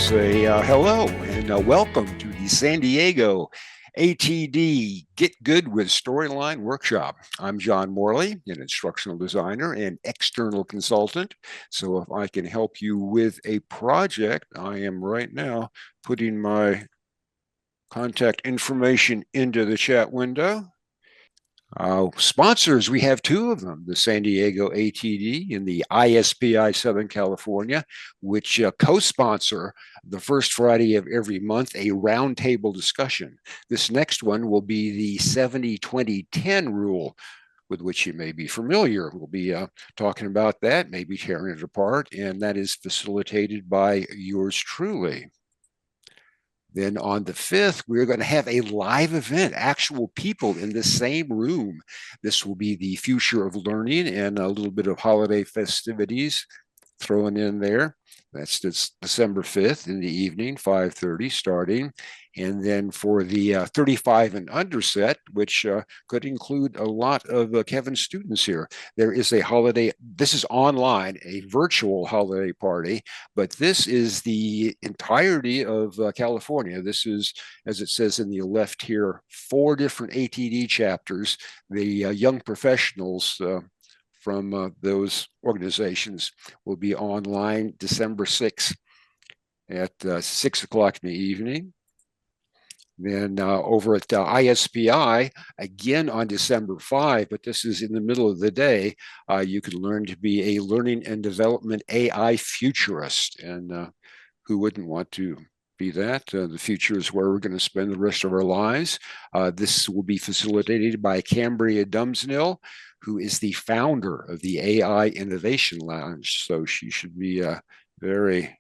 say hello and welcome to the San Diego ATD Get Good with Storyline Workshop. I'm John Morley, an instructional designer and external consultant. So if I can help you with a project, I am right now putting my contact information into the chat window. Sponsors, we have two of them, the San Diego ATD and the ISPI Southern California, which co-sponsor the first Friday of every month a roundtable discussion. This next one will be the 70-20-10 rule, with which you may be familiar. We'll be talking about that, maybe tearing it apart, and that is facilitated by yours truly. Then on the 5th, we're going to have a live event, actual people in the same room. This will be the future of learning and a little bit of holiday festivities thrown in there. That's December 5th in the evening, 5:30 starting. And then for the 35 and under set, which could include a lot of Kevin's students here, there is a holiday. This is online, a virtual holiday party, but this is the entirety of California. This is, as it says in the left here, 4 different ATD chapters. The young professionals from those organizations will be online December 6th at 6 o'clock in the evening. Then over at ISPI, again on December 5, but this is in the middle of the day, you can learn to be a learning and development AI futurist. And who wouldn't want to be that? The future is where we're going to spend the rest of our lives. This will be facilitated by Cambria Dumsnil, who is the founder of the AI Innovation Lounge. So she should be very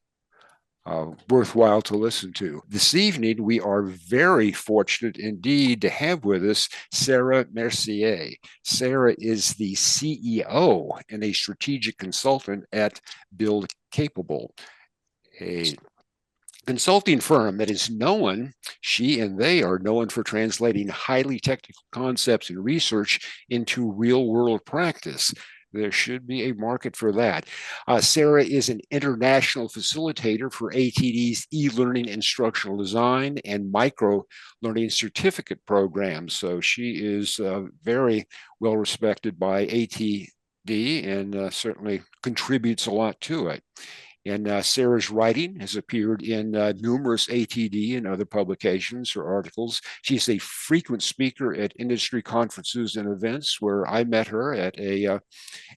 worthwhile to listen to. This evening, we are very fortunate indeed to have with us Sarah Mercier. Sarah is the CEO and a strategic consultant at Build Capable, a consulting firm that is known, she and they are known for translating highly technical concepts and research into real world practice. There should be a market for that. Sarah is an international facilitator for ATD's e-learning instructional design and micro-learning certificate programs. So she is very well respected by ATD and certainly contributes a lot to it. And Sarah's writing has appeared in numerous ATD and other publications or articles. She's a frequent speaker at industry conferences and events, where I met her at a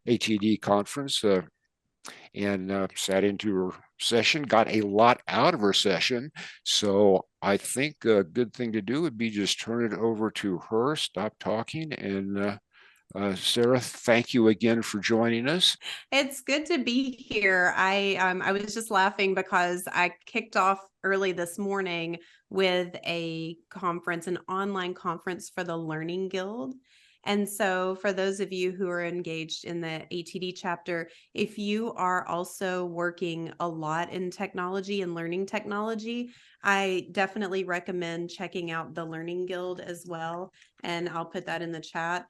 ATD conference and sat into her session, got a lot out of her session. So I think a good thing to do would be just turn it over to her, stop talking, and Sarah, thank you again for joining us. It's good to be here. I was just laughing because I kicked off early this morning with a conference, an online conference for the Learning Guild. And so for those of you who are engaged in the ATD chapter, if you are also working a lot in technology and learning technology, I definitely recommend checking out the Learning Guild as well. And I'll put that in the chat.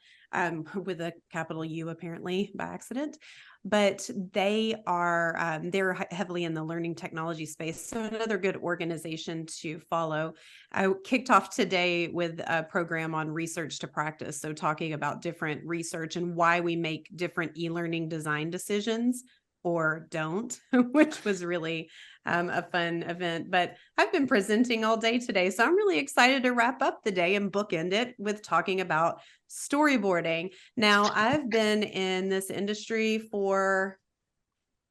With a capital U, apparently by accident, but they're heavily in the learning technology space. So another good organization to follow. I kicked off today with a program on research to practice. So talking about different research and why we make different e-learning design decisions or don't, which was really a fun event. But I've been presenting all day today, so I'm really excited to wrap up the day and bookend it with talking about storyboarding. Now, I've been in this industry for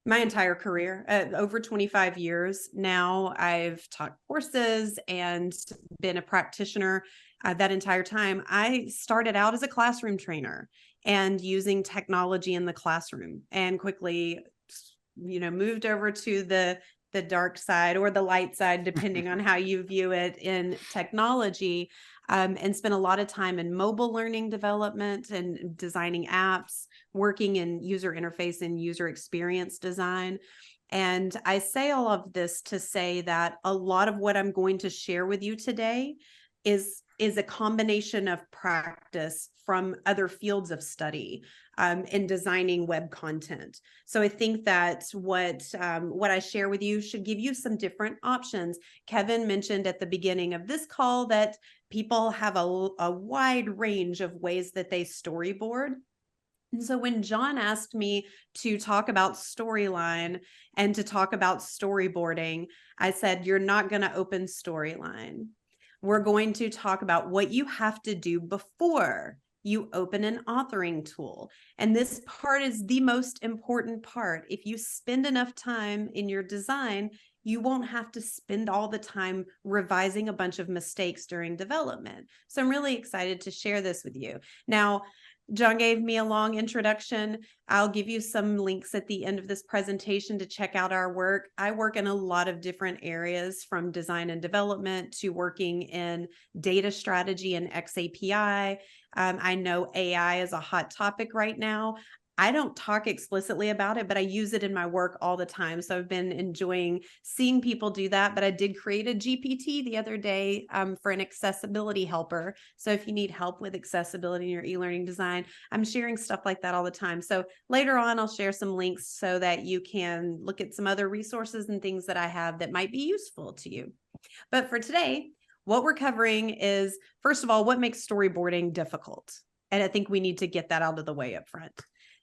my entire career, over 25 years now. I've taught courses and been a practitioner that entire time. I started out as a classroom trainer and using technology in the classroom, and quickly moved over to the dark side or the light side, depending on how you view it, in technology, and spent a lot of time in mobile learning development and designing apps, working in user interface and user experience design. And I say all of this to say that a lot of what I'm going to share with you today is a combination of practice from other fields of study in designing web content. So I think that what I share with you should give you some different options. Kevin mentioned at the beginning of this call that people have a wide range of ways that they storyboard. And so when John asked me to talk about Storyline and to talk about storyboarding, I said, you're not going to open Storyline. We're going to talk about what you have to do before you open an authoring tool. And this part is the most important part. If you spend enough time in your design, you won't have to spend all the time revising a bunch of mistakes during development. So I'm really excited to share this with you. Now, John gave me a long introduction. I'll give you some links at the end of this presentation to check out our work. I work in a lot of different areas, from design and development to working in data strategy and XAPI. I know AI is a hot topic right now. I don't talk explicitly about it, but I use it in my work all the time. So I've been enjoying seeing people do that. But I did create a GPT the other day for an accessibility helper. So if you need help with accessibility in your e-learning design, I'm sharing stuff like that all the time. So later on, I'll share some links so that you can look at some other resources and things that I have that might be useful to you. But for today, what we're covering is, first of all, what makes storyboarding difficult. And I think we need to get that out of the way up front.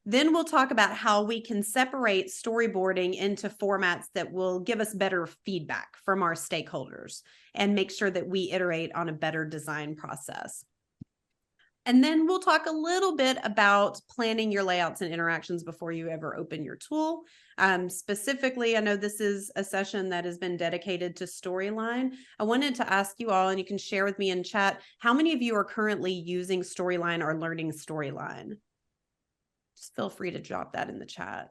Then we'll talk about how we can separate storyboarding into formats that will give us better feedback from our stakeholders and make sure that we iterate on a better design process. And then we'll talk a little bit about planning your layouts and interactions before you ever open your tool. Specifically, I know this is a session that has been dedicated to Storyline. I wanted to ask you all, and you can share with me in chat, how many of you are currently using Storyline or learning Storyline? Just feel free to drop that in the chat.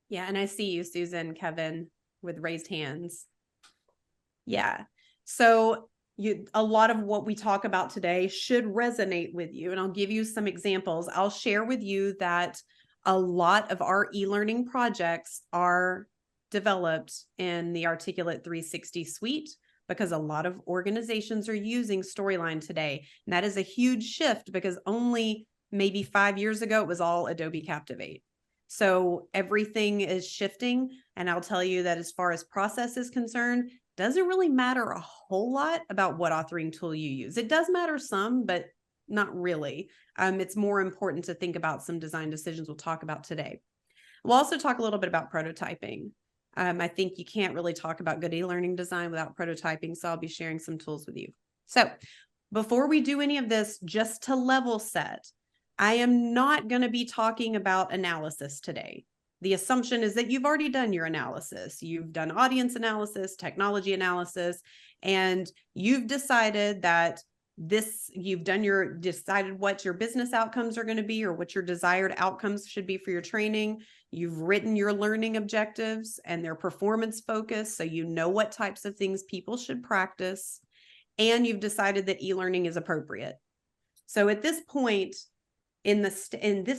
Yeah, and I see you, Susan, Kevin, with raised hands. Yeah, so a lot of what we talk about today should resonate with you, and I'll give you some examples. I'll share with you that a lot of our e-learning projects are developed in the Articulate 360 suite, because a lot of organizations are using Storyline today. And that is a huge shift, because only maybe 5 years ago, it was all Adobe Captivate. So everything is shifting. And I'll tell you that as far as process is concerned, doesn't really matter a whole lot about what authoring tool you use. It does matter some, but not really. It's more important to think about some design decisions we'll talk about today. We'll also talk a little bit about prototyping. I think you can't really talk about good e-learning design without prototyping, so I'll be sharing some tools with you. So before we do any of this, just to level set, I am not going to be talking about analysis today. The assumption is that you've already done your analysis. You've done audience analysis, technology analysis, and you've decided that decided what your business outcomes are going to be, or what your desired outcomes should be for your training. You've written your learning objectives and their performance focus, so you know what types of things people should practice, and you've decided that e-learning is appropriate. So at this point, in this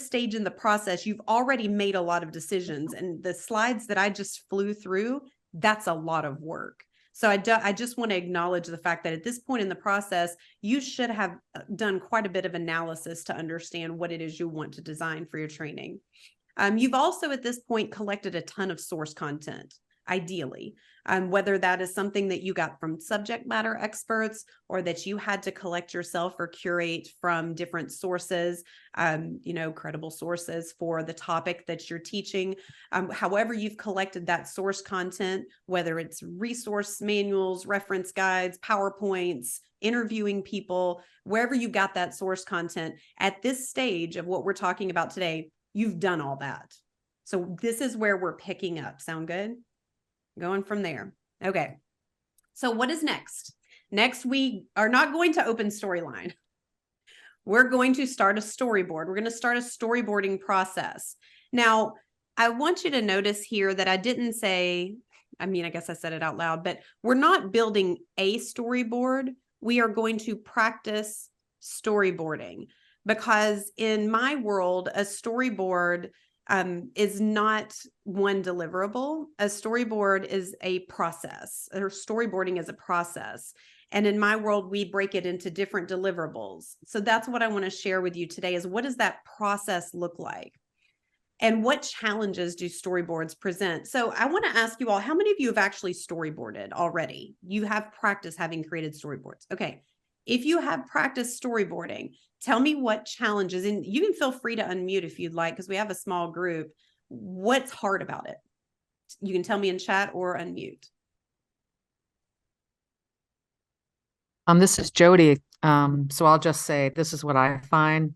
stage in the process, you've already made a lot of decisions, and the slides that I just flew through, that's a lot of work. So I just want to acknowledge the fact that at this point in the process, you should have done quite a bit of analysis to understand what it is you want to design for your training. You've also at this point collected a ton of source content, ideally, whether that is something that you got from subject matter experts, or that you had to collect yourself or curate from different sources, credible sources for the topic that you're teaching. However you've collected that source content, whether it's resource manuals, reference guides, PowerPoints, interviewing people, wherever you got that source content, at this stage of what we're talking about today, you've done all that. So this is where we're picking up. Sound good? Going from there. Okay. So what is next? Next, we are not going to open Storyline. We're going to start a storyboard. We're going to start a storyboarding process. Now, I want you to notice here that I didn't say, I guess I said it out loud, but we're not building a storyboard. We are going to practice storyboarding, because in my world, a storyboard is not one deliverable. A storyboard is a process, or storyboarding is a process. And in my world, we break it into different deliverables. So that's what I want to share with you today is what does that process look like? And what challenges do storyboards present? So I want to ask you all, how many of you have actually storyboarded already? You have practice having created storyboards. Okay. If you have practice storyboarding, tell me what challenges, and you can feel free to unmute if you'd like, because we have a small group. What's hard about it? You can tell me in chat or unmute. This is Jody. So I'll just say this is what I find,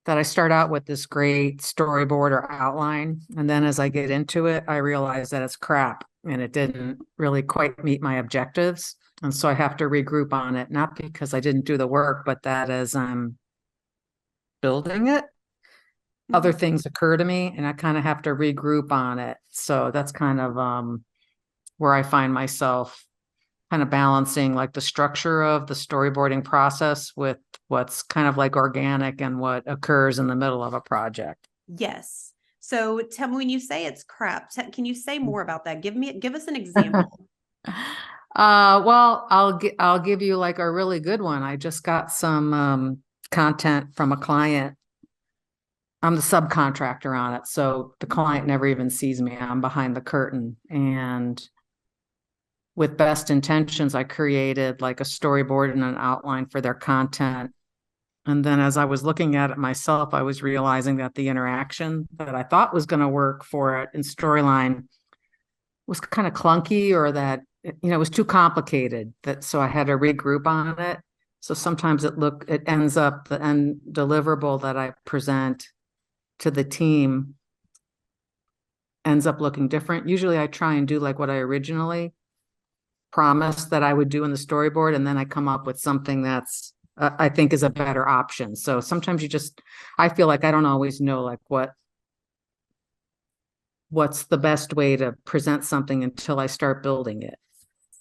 that I start out with this great storyboard or outline, and then as I get into it, I realize that it's crap and it didn't really quite meet my objectives. And so I have to regroup on it, not because I didn't do the work, but that as I'm building it, other things occur to me and I kind of have to regroup on it. So that's kind of where I find myself kind of balancing like the structure of the storyboarding process with what's kind of like organic and what occurs in the middle of a project. Yes. So tell me, when you say it's crap, can you say more about that? Give us an example. Well, I'll give you like a really good one. I just got some content from a client. I'm the subcontractor on it, so the client never even sees me. I'm behind the curtain, and with best intentions, I created like a storyboard and an outline for their content. And then as I was looking at it myself, I was realizing that the interaction that I thought was going to work for it in storyline was kind of clunky, or that, it was too complicated. So I had to regroup on it. So sometimes it ends up, the end deliverable that I present to the team ends up looking different. Usually I try and do like what I originally promised that I would do in the storyboard, and then I come up with something that's I think is a better option. So sometimes I feel like I don't always know like what's the best way to present something until I start building it.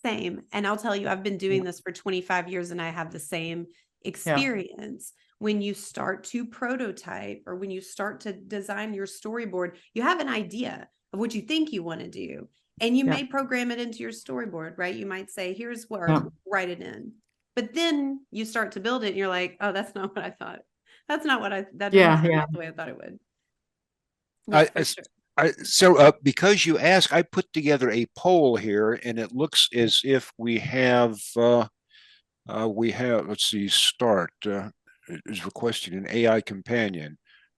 Same. And I'll tell you, I've been doing this for 25 years and I have the same experience. When you start to prototype or when you start to design your storyboard, you have an idea of what you think you want to do. And you may program it into your storyboard, right? You might say, here's where, write it in. But then you start to build it and you're like, oh, that's not what I thought. That's not what not the way I thought it would. Yeah, So because you asked, I put together a poll here, and it looks as if we have, let's see, start is requesting an AI companion.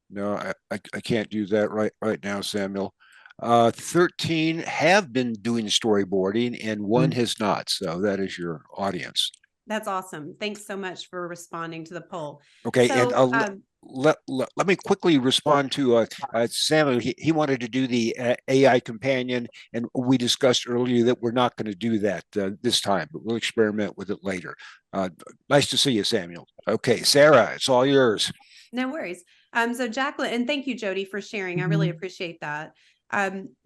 No, I can't do that right now, Samuel. 13 have been doing storyboarding and one has not. So that is your audience. That's awesome. Thanks so much for responding to the poll. Okay, so, and let me quickly respond to Samuel. He wanted to do the AI companion, and we discussed earlier that we're not going to do that this time, but we'll experiment with it later. Nice to see you, Samuel. Okay, Sarah, it's all yours. No worries. So Jacqueline, and thank you, Jody, for sharing. I really appreciate that.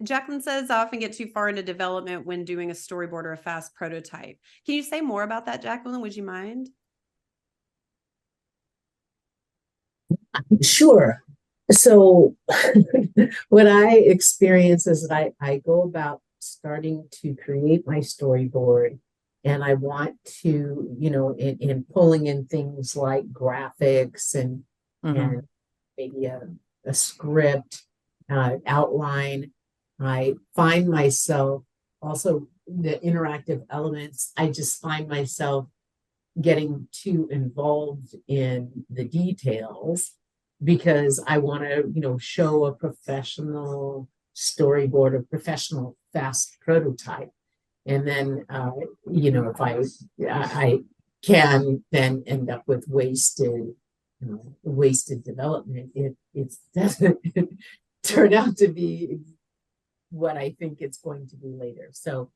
Jacqueline says, I often get too far into development when doing a storyboard or a fast prototype. Can you say more about that, Jacqueline? Would you mind? Sure. So what I experience is that I go about starting to create my storyboard, and I want to, in pulling in things like graphics and maybe a script, outline. I find myself also the interactive elements. I just find myself getting too involved in the details because I want to, show a professional storyboard, a professional fast prototype. And then, if I can then end up with wasted development, it doesn't turn out to be what I think it's going to be later. So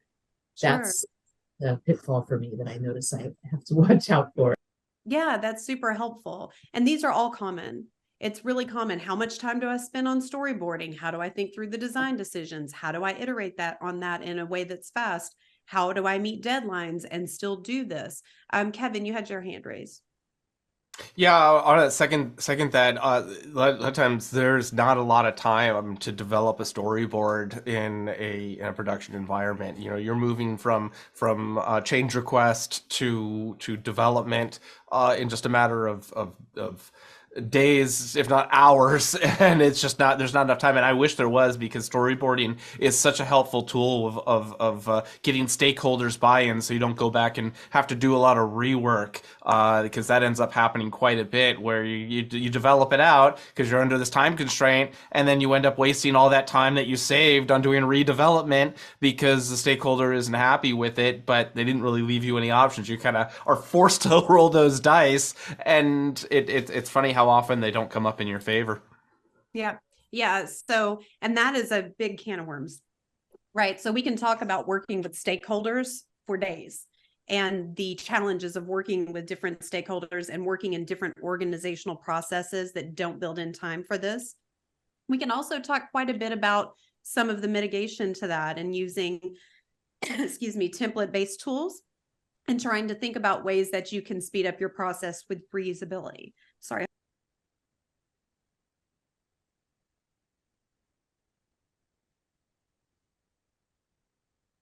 that's the pitfall for me that I notice I have to watch out for. Yeah, that's super helpful. And these are all common. It's really common. How much time do I spend on storyboarding? How do I think through the design decisions? How do I iterate on that in a way that's fast? How do I meet deadlines and still do this? Kevin, you had your hand raised. Yeah, on a second that a lot of times there's not a lot of time to develop a storyboard in a production environment. You know, you're moving from change request to development in just a matter of days, if not hours, and it's just not there's not enough time. And I wish there was, because storyboarding is such a helpful tool of getting stakeholders buy-in, so you don't go back and have to do a lot of rework, because that ends up happening quite a bit, where you develop it out because you're under this time constraint, and then you end up wasting all that time that you saved on doing redevelopment because the stakeholder isn't happy with it, but they didn't really leave you any options. You kind of are forced to roll those dice, and it's funny how often they don't come up in your favor. Yeah. Yeah. So, and that is a big can of worms, right? So we can talk about working with stakeholders for days and the challenges of working with different stakeholders and working in different organizational processes that don't build in time for this. We can also talk quite a bit about some of the mitigation to that and using, excuse me, template-based tools and trying to think about ways that you can speed up your process with reusability. Sorry.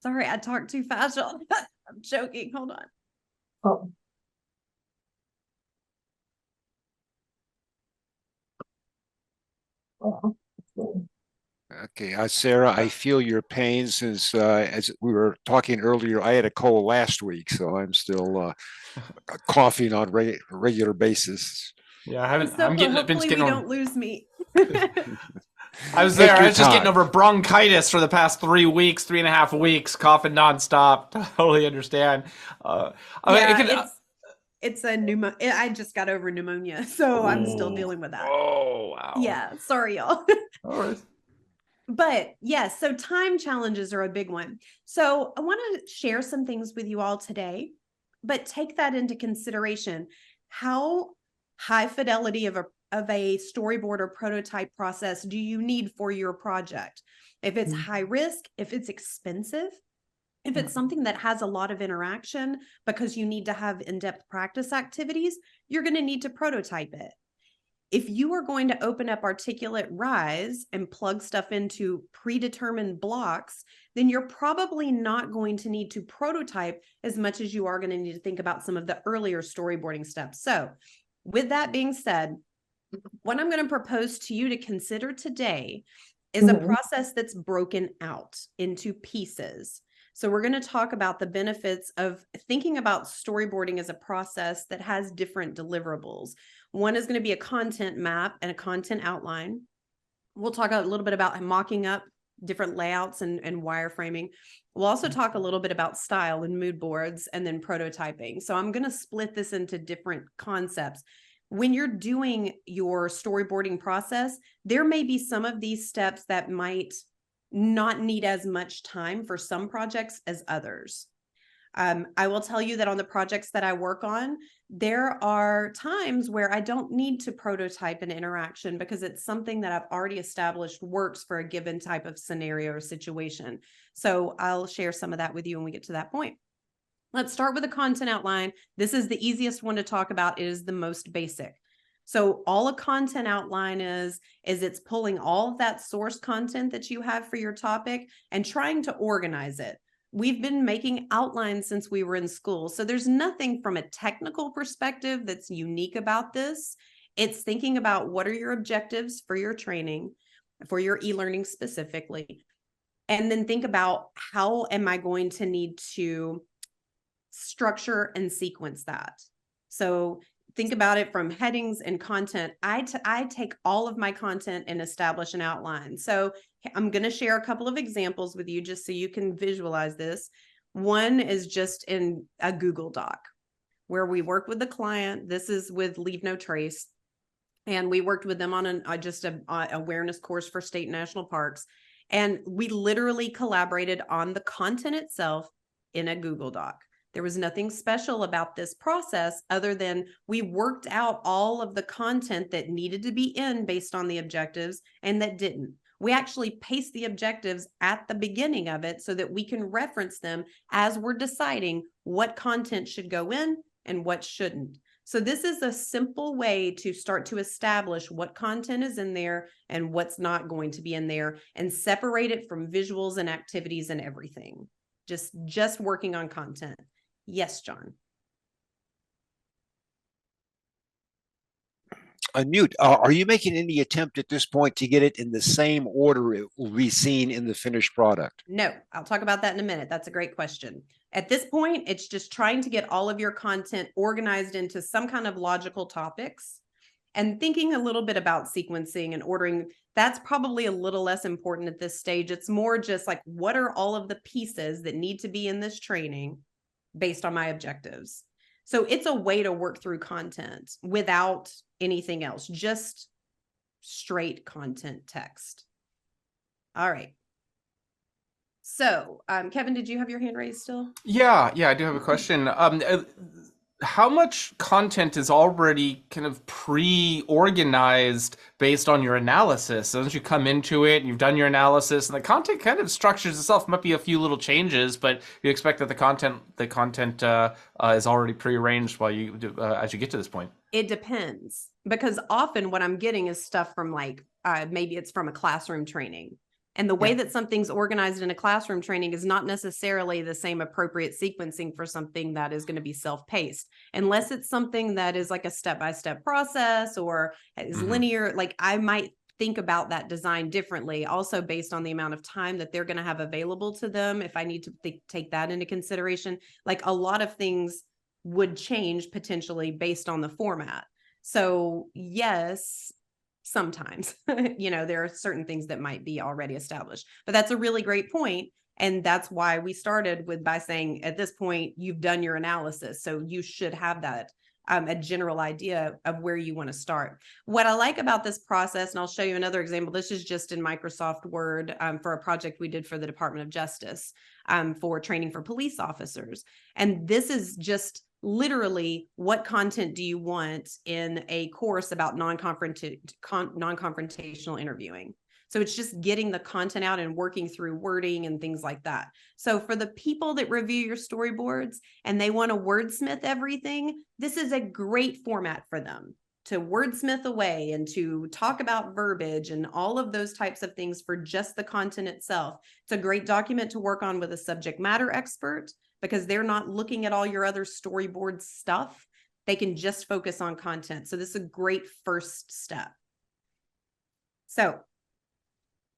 Sorry, I talked too fast. I'm joking. Hold on. Oh. Oh. Okay, Sarah, I feel your pain since, as we were talking earlier, I had a cold last week, so I'm still coughing on regular basis. Yeah, I haven't. So I'm getting. I've been hopefully getting we over. don't lose me. I was Take there. I your was just getting time. over bronchitis for the past 3.5 weeks, coughing nonstop. Totally understand. I mean, Yeah, it's a pneumonia. I just got over pneumonia, so I'm still dealing with that. Oh, wow. Yeah, sorry, y'all. All right. But yes, so time challenges are a big one. So I want to share some things with you all today, but take that into consideration. How high fidelity of a storyboard or prototype process do you need for your project? If it's high risk, if it's expensive, if it's something that has a lot of interaction because you need to have in-depth practice activities, you're going to need to prototype it. If you are going to open up Articulate Rise and plug stuff into predetermined blocks, then you're probably not going to need to prototype as much as you are going to need to think about some of the earlier storyboarding steps. So with that being said, what I'm going to propose to you to consider today is a process that's broken out into pieces. So we're going to talk about the benefits of thinking about storyboarding as a process that has different deliverables. One is going to be a content map and a content outline. We'll talk a little bit about mocking up different layouts and wireframing. We'll also talk a little bit about style and mood boards and then prototyping. So I'm going to split this into different concepts. When you're doing your storyboarding process, there may be some of these steps that might not need as much time for some projects as others. I will tell you that on the projects that I work on, there are times where I don't need to prototype an interaction because it's something that I've already established works for a given type of scenario or situation. So I'll share some of that with you when we get to that point. Let's start with a content outline. This is the easiest one to talk about. It is the most basic. So all a content outline is it's pulling all of that source content that you have for your topic and trying to organize it. We've been making outlines since we were in school. So there's nothing from a technical perspective that's unique about this. It's thinking about what are your objectives for your training, for your e-learning specifically, and then think about how am I going to need to structure and sequence that. So think about it from headings and content. I take all of my content and establish an outline. So I'm going to share a couple of examples with you just so you can visualize this. One is just in a Google Doc where we work with the client. This is with Leave No Trace. And we worked with them on an awareness course for state and national parks. And we literally collaborated on the content itself in a Google Doc. There was nothing special about this process other than we worked out all of the content that needed to be in based on the objectives and that didn't. We actually paste the objectives at the beginning of it so that we can reference them as we're deciding what content should go in and what shouldn't. So this is a simple way to start to establish what content is in there and what's not going to be in there, and separate it from visuals and activities and everything. Just working on content. Yes, John. Unmute. Are you making any attempt at this point to get it in the same order it will be seen in the finished product? No, I'll talk about that in a minute. That's a great question. At this point, it's just trying to get all of your content organized into some kind of logical topics, and thinking a little bit about sequencing and ordering. That's probably a little less important at this stage. It's more just like, what are all of the pieces that need to be in this training based on my objectives? So it's a way to work through content without anything else, just straight content text. All right. So, Kevin, did you have your hand raised still? Yeah, I do have a question. How much content is already kind of pre-organized based on your analysis? So once you come into it and you've done your analysis, and the content kind of structures itself, might be a few little changes, but you expect that the content is already prearranged while you as you get to this point. It depends, because often what I'm getting is stuff from like maybe it's from a classroom training. And the way that something's organized in a classroom training is not necessarily the same appropriate sequencing for something that is going to be self-paced, unless it's something that is like a step-by-step process or is linear. Like I might think about that design differently, also based on the amount of time that they're going to have available to them. If I need to take that into consideration, like a lot of things would change potentially based on the format. So yes, sometimes, there are certain things that might be already established, but that's a really great point. And that's why we started by saying, at this point, you've done your analysis. So you should have that, a general idea of where you want to start. What I like about this process, and I'll show you another example. This is just in Microsoft Word for a project we did for the Department of Justice for training for police officers. And this is just literally, what content do you want in a course about non-confrontational interviewing? So it's just getting the content out and working through wording and things like that. So for the people that review your storyboards and they want to wordsmith everything, this is a great format for them to wordsmith away and to talk about verbiage and all of those types of things for just the content itself. It's a great document to work on with a subject matter expert, because they're not looking at all your other storyboard stuff. They can just focus on content. So this is a great first step. So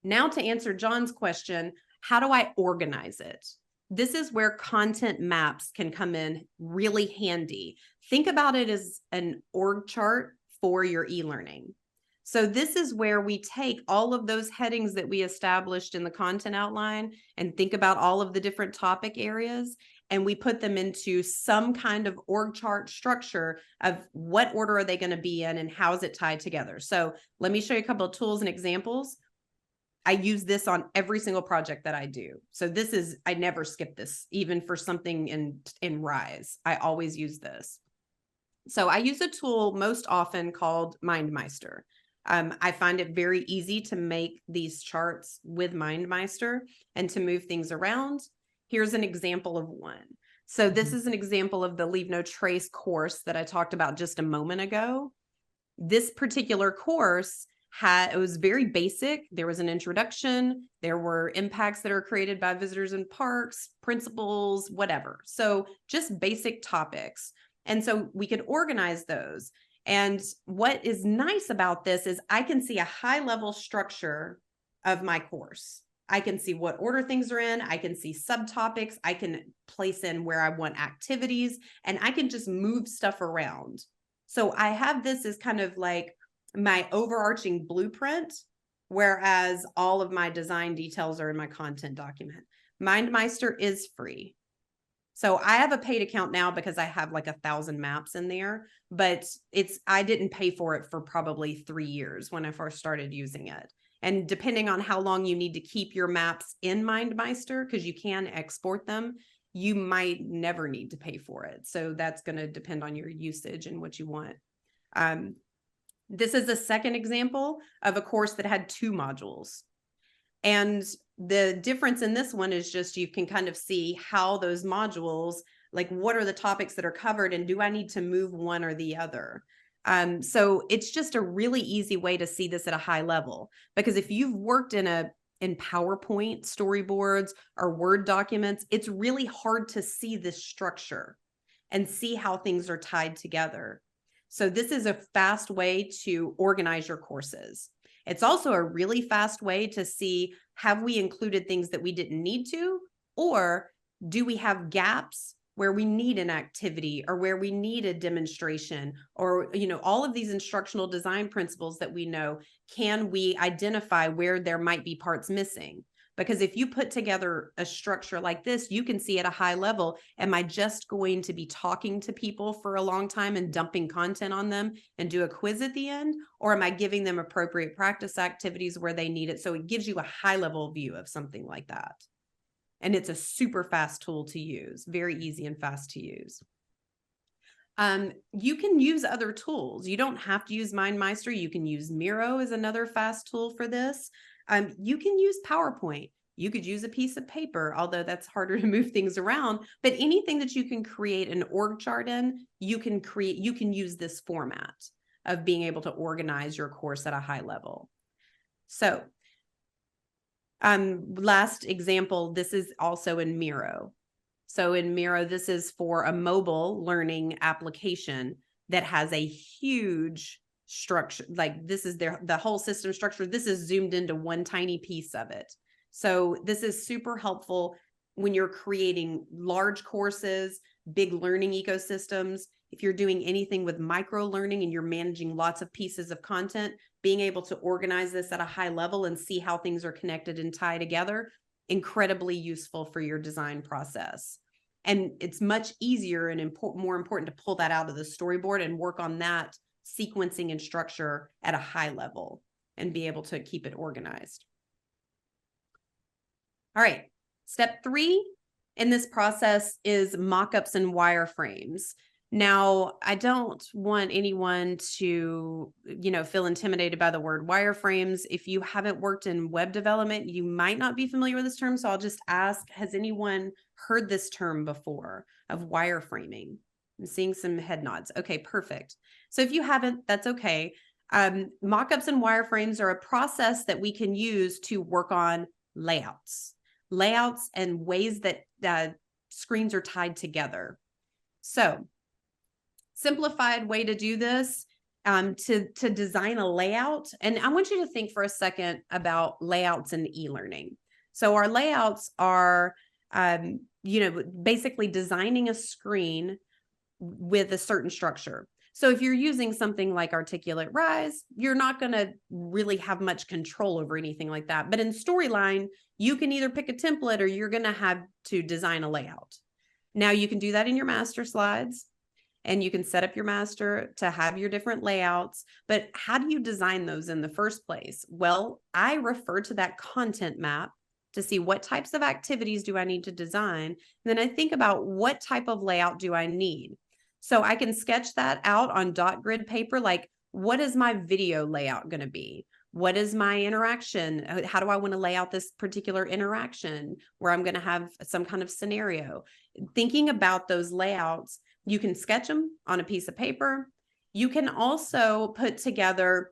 now to answer John's question, how do I organize it? This is where content maps can come in really handy. Think about it as an org chart for your e-learning. So this is where we take all of those headings that we established in the content outline and think about all of the different topic areas, and we put them into some kind of org chart structure of what order are they going to be in and how is it tied together. So let me show you a couple of tools and examples. I use this on every single project that I do. So this is, I never skip this, even for something in Rise. I always use this. So I use a tool most often called MindMeister. I find it very easy to make these charts with MindMeister and to move things around. Here's an example of one. So this is an example of the Leave No Trace course that I talked about just a moment ago. This particular course it was very basic. There was an introduction. There were impacts that are created by visitors in parks, principles, whatever. So just basic topics. And so we could organize those. And what is nice about this is I can see a high level structure of my course. I can see what order things are in. I can see subtopics. I can place in where I want activities, and I can just move stuff around. So I have this as kind of like my overarching blueprint, whereas all of my design details are in my content document. MindMeister is free. So I have a paid account now because I have like 1,000 maps in there, but I didn't pay for it for probably 3 years when I first started using it. And depending on how long you need to keep your maps in MindMeister, because you can export them, you might never need to pay for it. So that's going to depend on your usage and what you want. This is a second example of a course that had 2 modules. And the difference in this one is just you can kind of see how those modules Like, what are the topics that are covered, and do I need to move one or the other? So it's just a really easy way to see this at a high level, because if you've worked in PowerPoint storyboards or Word documents, it's really hard to see this structure and see how things are tied together. So this is a fast way to organize your courses. It's also a really fast way to see, have we included things that we didn't need to, or do we have gaps where we need an activity or where we need a demonstration, or, you know, all of these instructional design principles that we know, can we identify where there might be parts missing? Because if you put together a structure like this, you can see at a high level, am I just going to be talking to people for a long time and dumping content on them and do a quiz at the end? Or am I giving them appropriate practice activities where they need it? So it gives you a high level view of something like that. And it's a super fast tool to use, very easy and fast to use. You can use other tools. You don't have to use MindMeister. You can use Miro as another fast tool for this. You can use PowerPoint. You could use a piece of paper, although that's harder to move things around. But anything that you can create an org chart in, you can use this format of being able to organize your course at a high level. So last example, this is also in Miro. So in Miro, this is for a mobile learning application that has a huge structure. Like, this is the whole system structure. This is zoomed into one tiny piece of it. So this is super helpful when you're creating large courses, big learning ecosystems. If you're doing anything with micro learning and you're managing lots of pieces of content, being able to organize this at a high level and see how things are connected and tie together, incredibly useful for your design process. And it's much easier and more important to pull that out of the storyboard and work on that sequencing and structure at a high level and be able to keep it organized. All right, step 3 in this process is mock-ups and wireframes. Now, I don't want anyone to, feel intimidated by the word wireframes. If you haven't worked in web development, you might not be familiar with this term. So I'll just ask, has anyone heard this term before, of wireframing? I'm seeing some head nods. Okay, perfect. So if you haven't, that's okay. Mock-ups and wireframes are a process that we can use to work on layouts and ways that screens are tied together. So simplified way to do this, to design a layout. And I want you to think for a second about layouts in e-learning. So our layouts are, basically designing a screen with a certain structure. So if you're using something like Articulate Rise, you're not going to really have much control over anything like that. But in Storyline, you can either pick a template or you're going to have to design a layout. Now you can do that in your master slides, and you can set up your master to have your different layouts. But how do you design those in the first place? Well, I refer to that content map to see what types of activities do I need to design. And then I think about what type of layout do I need. So I can sketch that out on dot grid paper, like, what is my video layout going to be? What is my interaction? How do I want to lay out this particular interaction where I'm going to have some kind of scenario? Thinking about those layouts, you can sketch them on a piece of paper. You can also put together,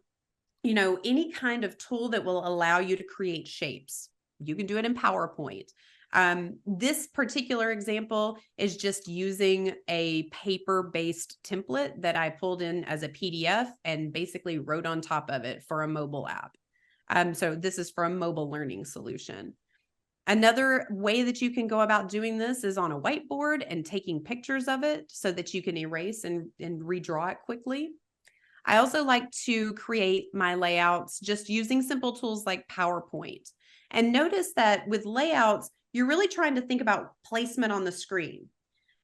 any kind of tool that will allow you to create shapes. You can do it in PowerPoint. This particular example is just using a paper-based template that I pulled in as a PDF and basically wrote on top of it for a mobile app. So this is for a mobile learning solution. Another way that you can go about doing this is on a whiteboard and taking pictures of it so that you can erase and redraw it quickly. I also like to create my layouts just using simple tools like PowerPoint. And notice that with layouts, you're really trying to think about placement on the screen.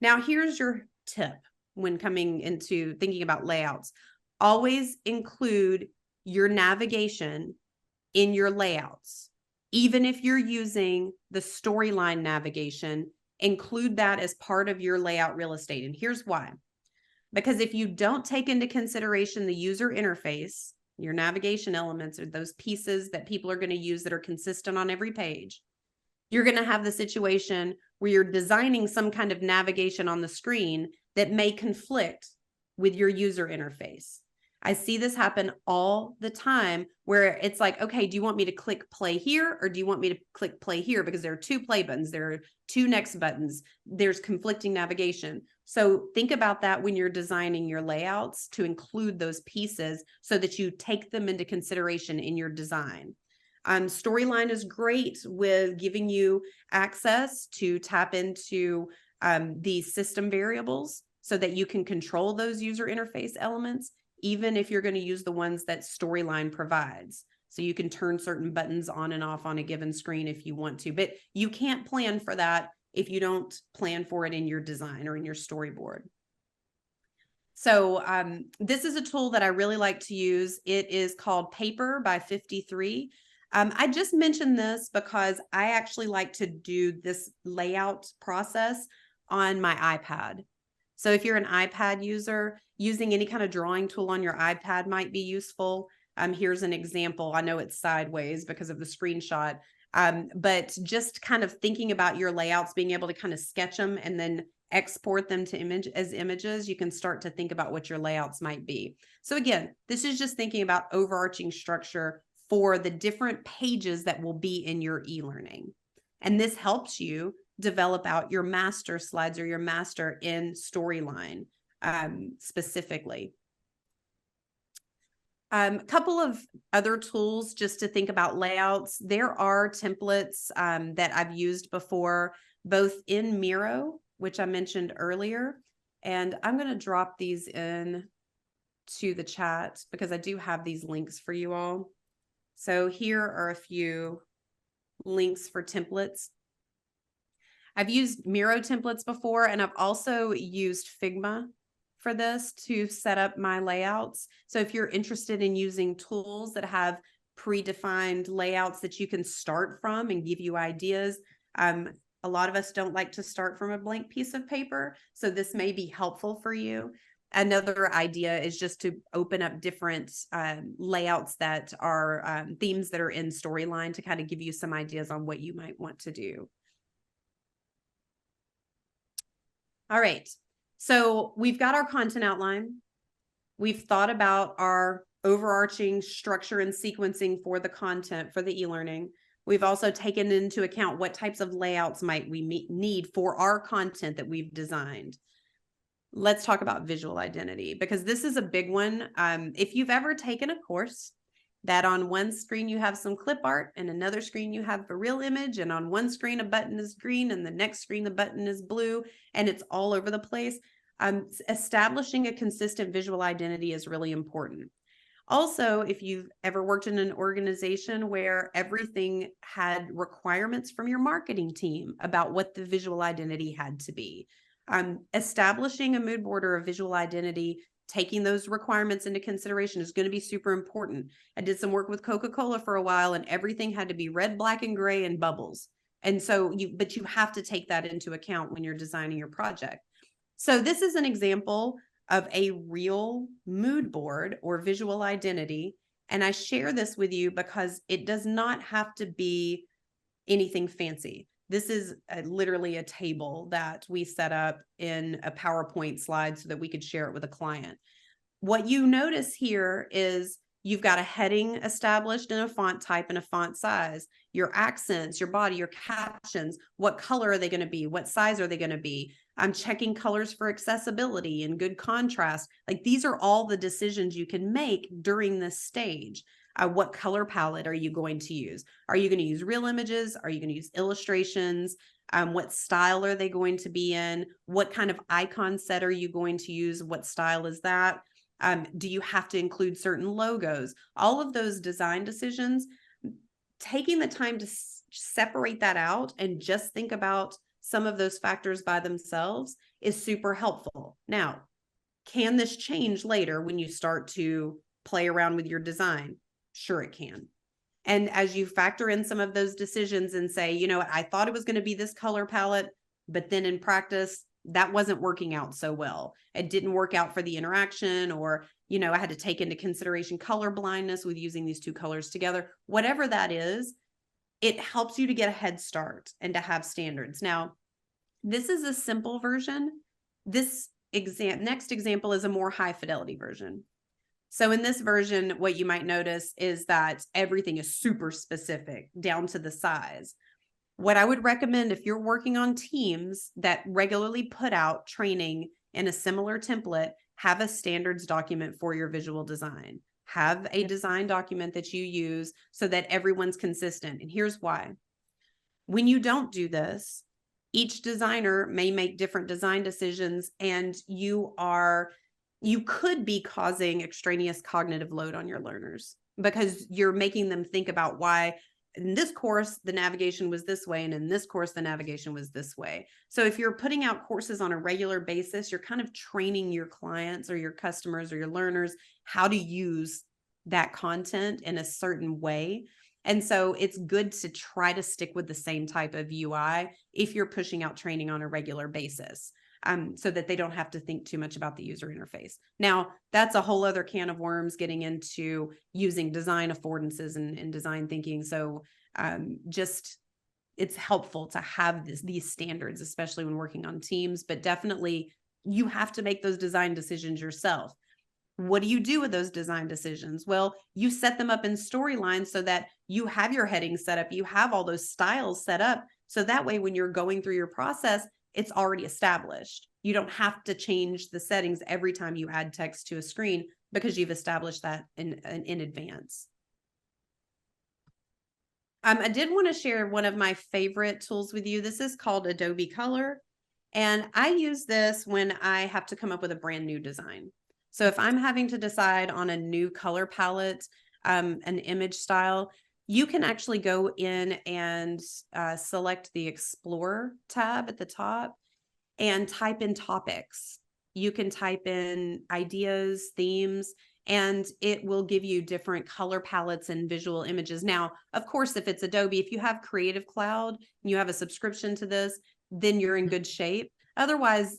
Now, here's your tip when coming into thinking about layouts. Always include your navigation in your layouts. Even if you're using the Storyline navigation, include that as part of your layout real estate. And here's why. Because if you don't take into consideration the user interface, your navigation elements are those pieces that people are going to use that are consistent on every page, you're going to have the situation where you're designing some kind of navigation on the screen that may conflict with your user interface. I see this happen all the time where it's like, okay, do you want me to click play here or do you want me to click play here? Because there are two play buttons, there are two next buttons, there's conflicting navigation. So think about that when you're designing your layouts to include those pieces so that you take them into consideration in your design. Storyline is great with giving you access to tap into these system variables so that you can control those user interface elements, even if you're going to use the ones that Storyline provides. So you can turn certain buttons on and off on a given screen if you want to, but you can't plan for that if you don't plan for it in your design or in your storyboard. So this is a tool that I really like to use. It is called Paper by 53. I just mentioned this because I actually like to do this layout process on my iPad. So if you're an iPad user, using any kind of drawing tool on your iPad might be useful. Here's an example. I know it's sideways because of the screenshot, but just kind of thinking about your layouts, being able to kind of sketch them and then export them to images, you can start to think about what your layouts might be. So again, this is just thinking about overarching structure for the different pages that will be in your e-learning. And this helps you develop out your master slides or your master in Storyline specifically. A couple of other tools just to think about layouts. There are templates that I've used before, both in Miro, which I mentioned earlier, and I'm going to drop these in to the chat because I do have these links for you all. So here are a few links for templates. I've used Miro templates before, and I've also used Figma for this to set up my layouts. So if you're interested in using tools that have predefined layouts that you can start from and give you ideas, a lot of us don't like to start from a blank piece of paper, so this may be helpful for you. Another idea is just to open up different layouts that are themes that are in Storyline to kind of give you some ideas on what you might want to do. All right, so we've got our content outline. We've thought about our overarching structure and sequencing for the content for the e-learning. We've also taken into account what types of layouts might we need for our content that we've designed. Let's talk about visual identity, because this is a big one. If you've ever taken a course that on one screen you have some clip art and another screen you have a real image, and on one screen a button is green and the next screen the button is blue and it's all over the place, establishing a consistent visual identity is really important. Also, if you've ever worked in an organization where everything had requirements from your marketing team about what the visual identity had to be, establishing a mood board or a visual identity, taking those requirements into consideration is going to be super important. I did some work with Coca-Cola for a while, and everything had to be red, black, and gray and bubbles. And so but you have to take that into account when you're designing your project. So this is an example of a real mood board or visual identity. And I share this with you because it does not have to be anything fancy. This is literally a table that we set up in a PowerPoint slide so that we could share it with a client. What you notice here is you've got a heading established in a font type and a font size, your accents, your body, your captions, what color are they going to be? What size are they going to be? I'm checking colors for accessibility and good contrast. Like, these are all the decisions you can make during this stage. What color palette are you going to use? Are you going to use real images? Are you going to use illustrations? What style are they going to be in? What kind of icon set are you going to use? What style is that? Do you have to include certain logos? All of those design decisions, taking the time to separate that out and just think about some of those factors by themselves is super helpful. Now, can this change later when you start to play around with your design? Sure, it can. And as you factor in some of those decisions and say, you know, I thought it was going to be this color palette, but then in practice, that wasn't working out so well. It didn't work out for the interaction, or, you know, I had to take into consideration color blindness with using these two colors together. Whatever that is, it helps you to get a head start and to have standards. Now, This is a simple version. This next example is a more high fidelity version. So in this version, what you might notice is that everything is super specific down to the size. What I would recommend if you're working on teams that regularly put out training in a similar template, have a standards document for your visual design. Have a design document that you use so that everyone's consistent. And here's why. When you don't do this, each designer may make different design decisions, and you could be causing extraneous cognitive load on your learners because you're making them think about why in this course, the navigation was this way, and in this course, the navigation was this way. So if you're putting out courses on a regular basis, you're kind of training your clients or your customers or your learners how to use that content in a certain way. And so it's good to try to stick with the same type of UI if you're pushing out training on a regular basis. So that they don't have to think too much about the user interface. Now, that's a whole other can of worms getting into using design affordances and design thinking. So it's helpful to have these standards, especially when working on teams, but definitely you have to make those design decisions yourself. What do you do with those design decisions? Well, you set them up in storylines so that you have your headings set up, you have all those styles set up. So that way, when you're going through your process, it's already established. You don't have to change the settings every time you add text to a screen because you've established that in advance. I did want to share one of my favorite tools with you. This is called Adobe Color. And I use this when I have to come up with a brand new design. So if I'm having to decide on a new color palette, an image style, you can actually go in and select the Explore tab at the top and type in topics. You can type in ideas, themes, and it will give you different color palettes and visual images. Now, of course, if it's Adobe, if you have Creative Cloud and you have a subscription to this, then you're in good shape. Otherwise,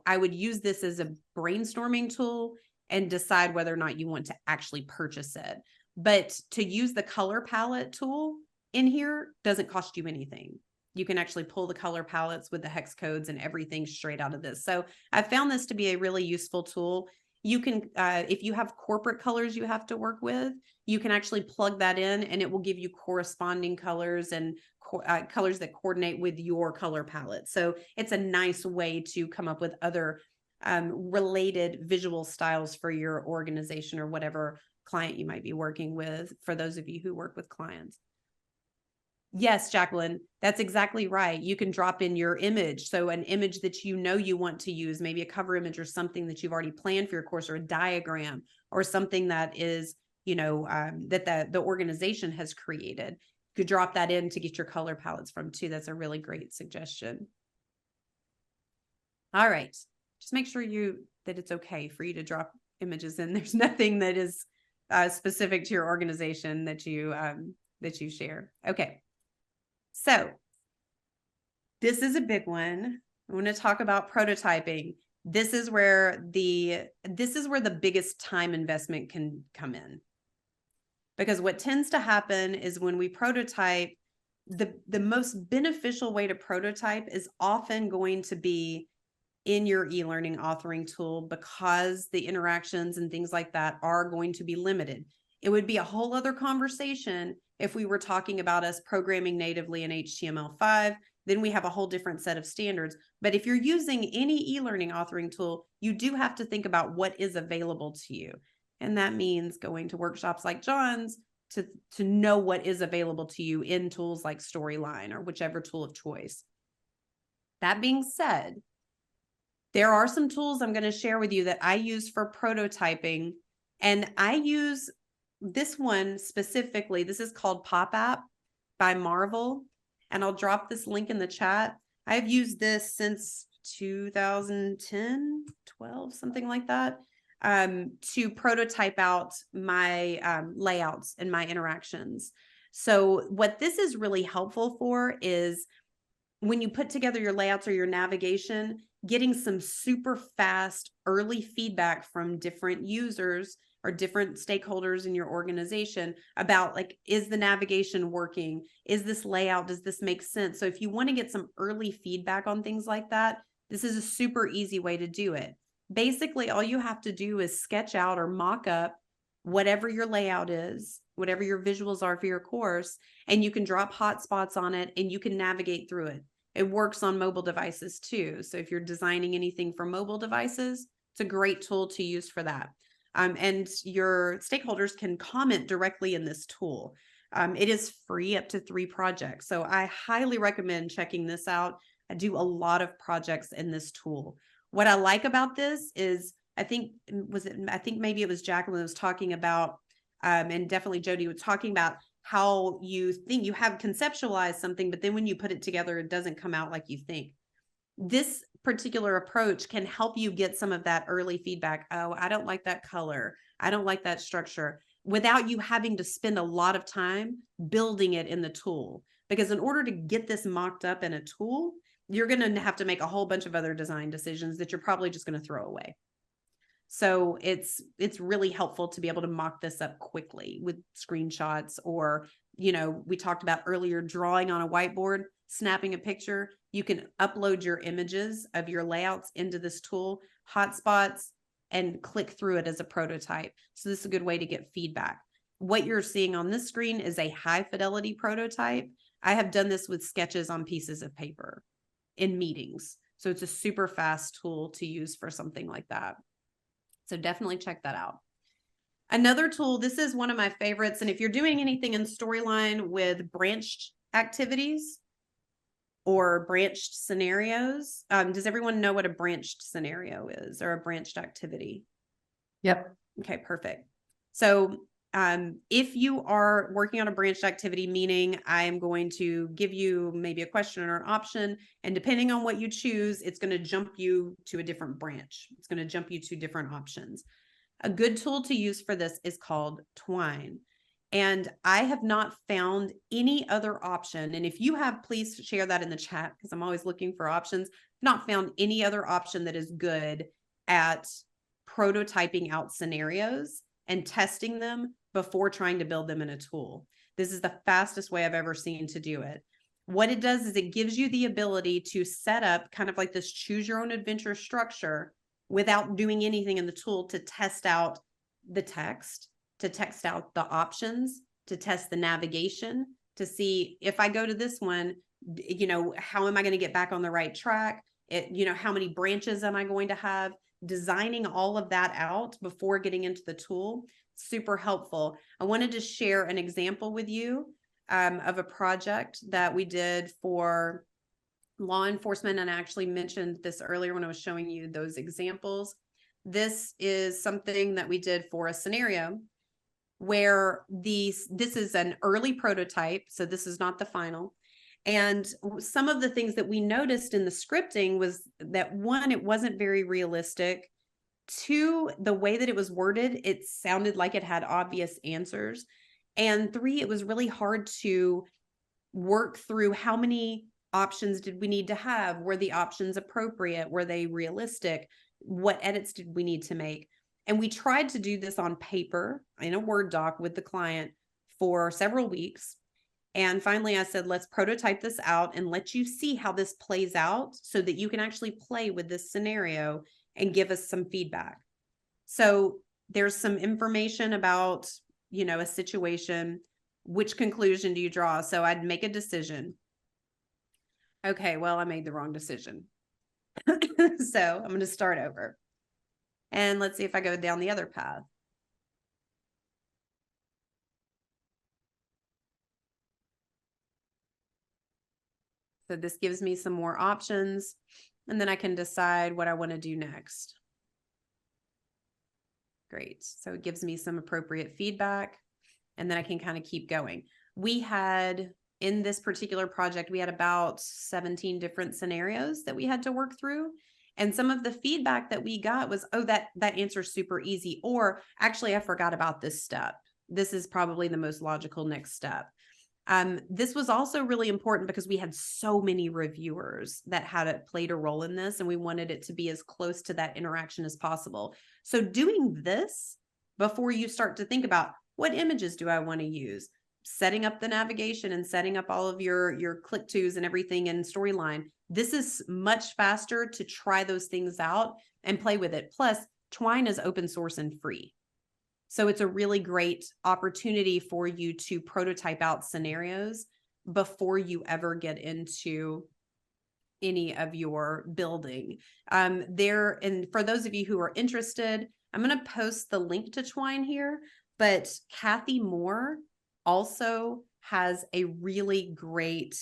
I would use this as a brainstorming tool and decide whether or not you want to actually purchase it. But to use the color palette tool in here doesn't cost you anything. You can actually pull the color palettes with the hex codes and everything straight out of this. So I found this to be a really useful tool. You can, if you have corporate colors you have to work with, you can actually plug that in and it will give you corresponding colors and colors that coordinate with your color palette. So it's a nice way to come up with other related visual styles for your organization or whatever client you might be working with, for those of you who work with clients. Yes, Jacqueline, that's exactly right. You can drop in your image. So an image that you want to use, maybe a cover image or something that you've already planned for your course, or a diagram or something that is, that the organization has created. You could drop that in to get your color palettes from too. That's a really great suggestion. All right. Just make sure that it's okay for you to drop images in. There's nothing that is specific to your organization that you share. Okay. So this is a big one. I want to talk about prototyping. This is where the biggest time investment can come in. Because what tends to happen is when we prototype, the most beneficial way to prototype is often going to be in your e-learning authoring tool, because the interactions and things like that are going to be limited. It would be a whole other conversation if we were talking about us programming natively in HTML5, then we have a whole different set of standards. But if you're using any e-learning authoring tool, you do have to think about what is available to you. And that means going to workshops like John's to know what is available to you in tools like Storyline or whichever tool of choice. That being said, there are some tools I'm going to share with you that I use for prototyping, and I use this one specifically. This is called PopApp by Marvel, and I'll drop this link in the chat. I've used this since 2010, 12, something like that, to prototype out my layouts and my interactions. So what this is really helpful for is when you put together your layouts or your navigation, getting some super fast early feedback from different users or different stakeholders in your organization about like, is the navigation working? Is this layout? Does this make sense? So if you want to get some early feedback on things like that, this is a super easy way to do it. Basically, all you have to do is sketch out or mock up whatever your layout is, whatever your visuals are for your course, and you can drop hotspots on it and you can navigate through it. It works on mobile devices too. So if you're designing anything for mobile devices, it's a great tool to use for that. And your stakeholders can comment directly in this tool. It is free up to 3 projects. So I highly recommend checking this out. I do a lot of projects in this tool. What I like about this is, I think maybe it was Jacqueline was talking about, and definitely Jody was talking about how you think you have conceptualized something, but then when you put it together, it doesn't come out like you think. This particular approach can help you get some of that early feedback. Oh, I don't like that color. I don't like that structure, without you having to spend a lot of time building it in the tool. Because in order to get this mocked up in a tool, you're going to have to make a whole bunch of other design decisions that you're probably just going to throw away. So it's really helpful to be able to mock this up quickly with screenshots, or, we talked about earlier, drawing on a whiteboard, snapping a picture. You can upload your images of your layouts into this tool, hotspots, and click through it as a prototype. So this is a good way to get feedback. What you're seeing on this screen is a high fidelity prototype. I have done this with sketches on pieces of paper in meetings. So it's a super fast tool to use for something like that. So definitely check that out. Another tool, this is one of my favorites. And if you're doing anything in Storyline with branched activities or branched scenarios, does everyone know what a branched scenario is, or a branched activity? Yep. Okay, perfect. So if you are working on a branched activity, meaning I am going to give you maybe a question or an option, and depending on what you choose, it's going to jump you to a different branch. It's going to jump you to different options. A good tool to use for this is called Twine. And I have not found any other option. And if you have, please share that in the chat, because I'm always looking for options. Not found any other option that is good at prototyping out scenarios and testing them before trying to build them in a tool. This is the fastest way I've ever seen to do it. What it does is it gives you the ability to set up kind of like this choose your own adventure structure without doing anything in the tool, to test out the text, to test out the options, to test the navigation, to see if I go to this one, how am I going to get back on the right track? How many branches am I going to have? Designing all of that out before getting into the tool, super helpful. I wanted to share an example with you of a project that we did for law enforcement. And I actually mentioned this earlier when I was showing you those examples. This is something that we did for a scenario where this is an early prototype. So this is not the final. And some of the things that we noticed in the scripting was that, 1, it wasn't very realistic. 2, the way that it was worded, it sounded like it had obvious answers. And 3, it was really hard to work through how many options did we need to have? Were the options appropriate? Were they realistic? What edits did we need to make? And we tried to do this on paper in a Word doc with the client for several weeks. And finally, I said, let's prototype this out and let you see how this plays out so that you can actually play with this scenario and give us some feedback. So there's some information about, a situation. Which conclusion do you draw? So I'd make a decision. Okay, well, I made the wrong decision. So I'm going to start over. And let's see if I go down the other path. So this gives me some more options, and then I can decide what I want to do next. Great. So it gives me some appropriate feedback, and then I can kind of keep going. We had, in this particular project, we had about 17 different scenarios that we had to work through. And some of the feedback that we got was, oh, that answer's super easy. Or actually, I forgot about this step. This is probably the most logical next step. This was also really important because we had so many reviewers that had played a role in this, and we wanted it to be as close to that interaction as possible. So doing this before you start to think about what images do I want to use, setting up the navigation and setting up all of your click tos and everything in Storyline. This is much faster to try those things out and play with it. Plus, Twine is open source and free. So it's a really great opportunity for you to prototype out scenarios before you ever get into any of your building. And for those of you who are interested, I'm going to post the link to Twine here, but Kathy Moore also has a really great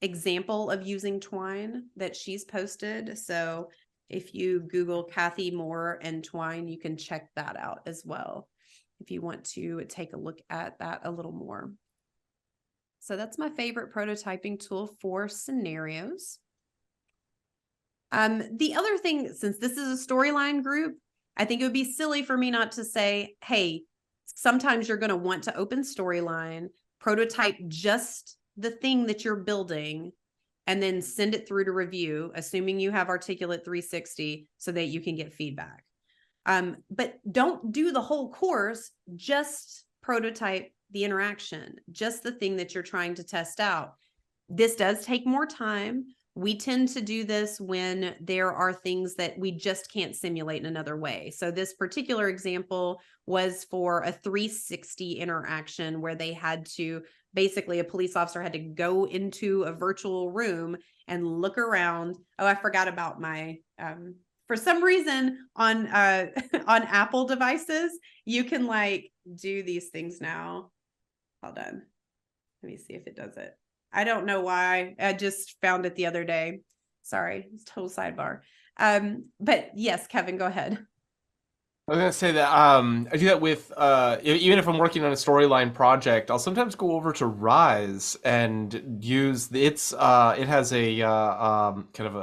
example of using Twine that she's posted. So if you Google Kathy Moore and Twine, you can check that out as well if you want to take a look at that a little more. So that's my favorite prototyping tool for scenarios. The other thing, since this is a Storyline group, I think it would be silly for me not to say, hey, sometimes you're going to want to open Storyline, prototype just the thing that you're building, and then send it through to review, assuming you have Articulate 360 so that you can get feedback. But don't do the whole course, just prototype the interaction, just the thing that you're trying to test out. This does take more time. We tend to do this when there are things that we just can't simulate in another way. So this particular example was for a 360 interaction where they had to, basically a police officer had to go into a virtual room and look around. Oh, I forgot about my, for some reason on Apple devices, you can like do these things now. Hold on. Let me see if it does it. I don't know why. I just found it the other day. Sorry, it's total sidebar. But yes, Kevin, go ahead. I was gonna say that I do that with even if I'm working on a Storyline project, I'll sometimes go over to Rise and use its it has a kind of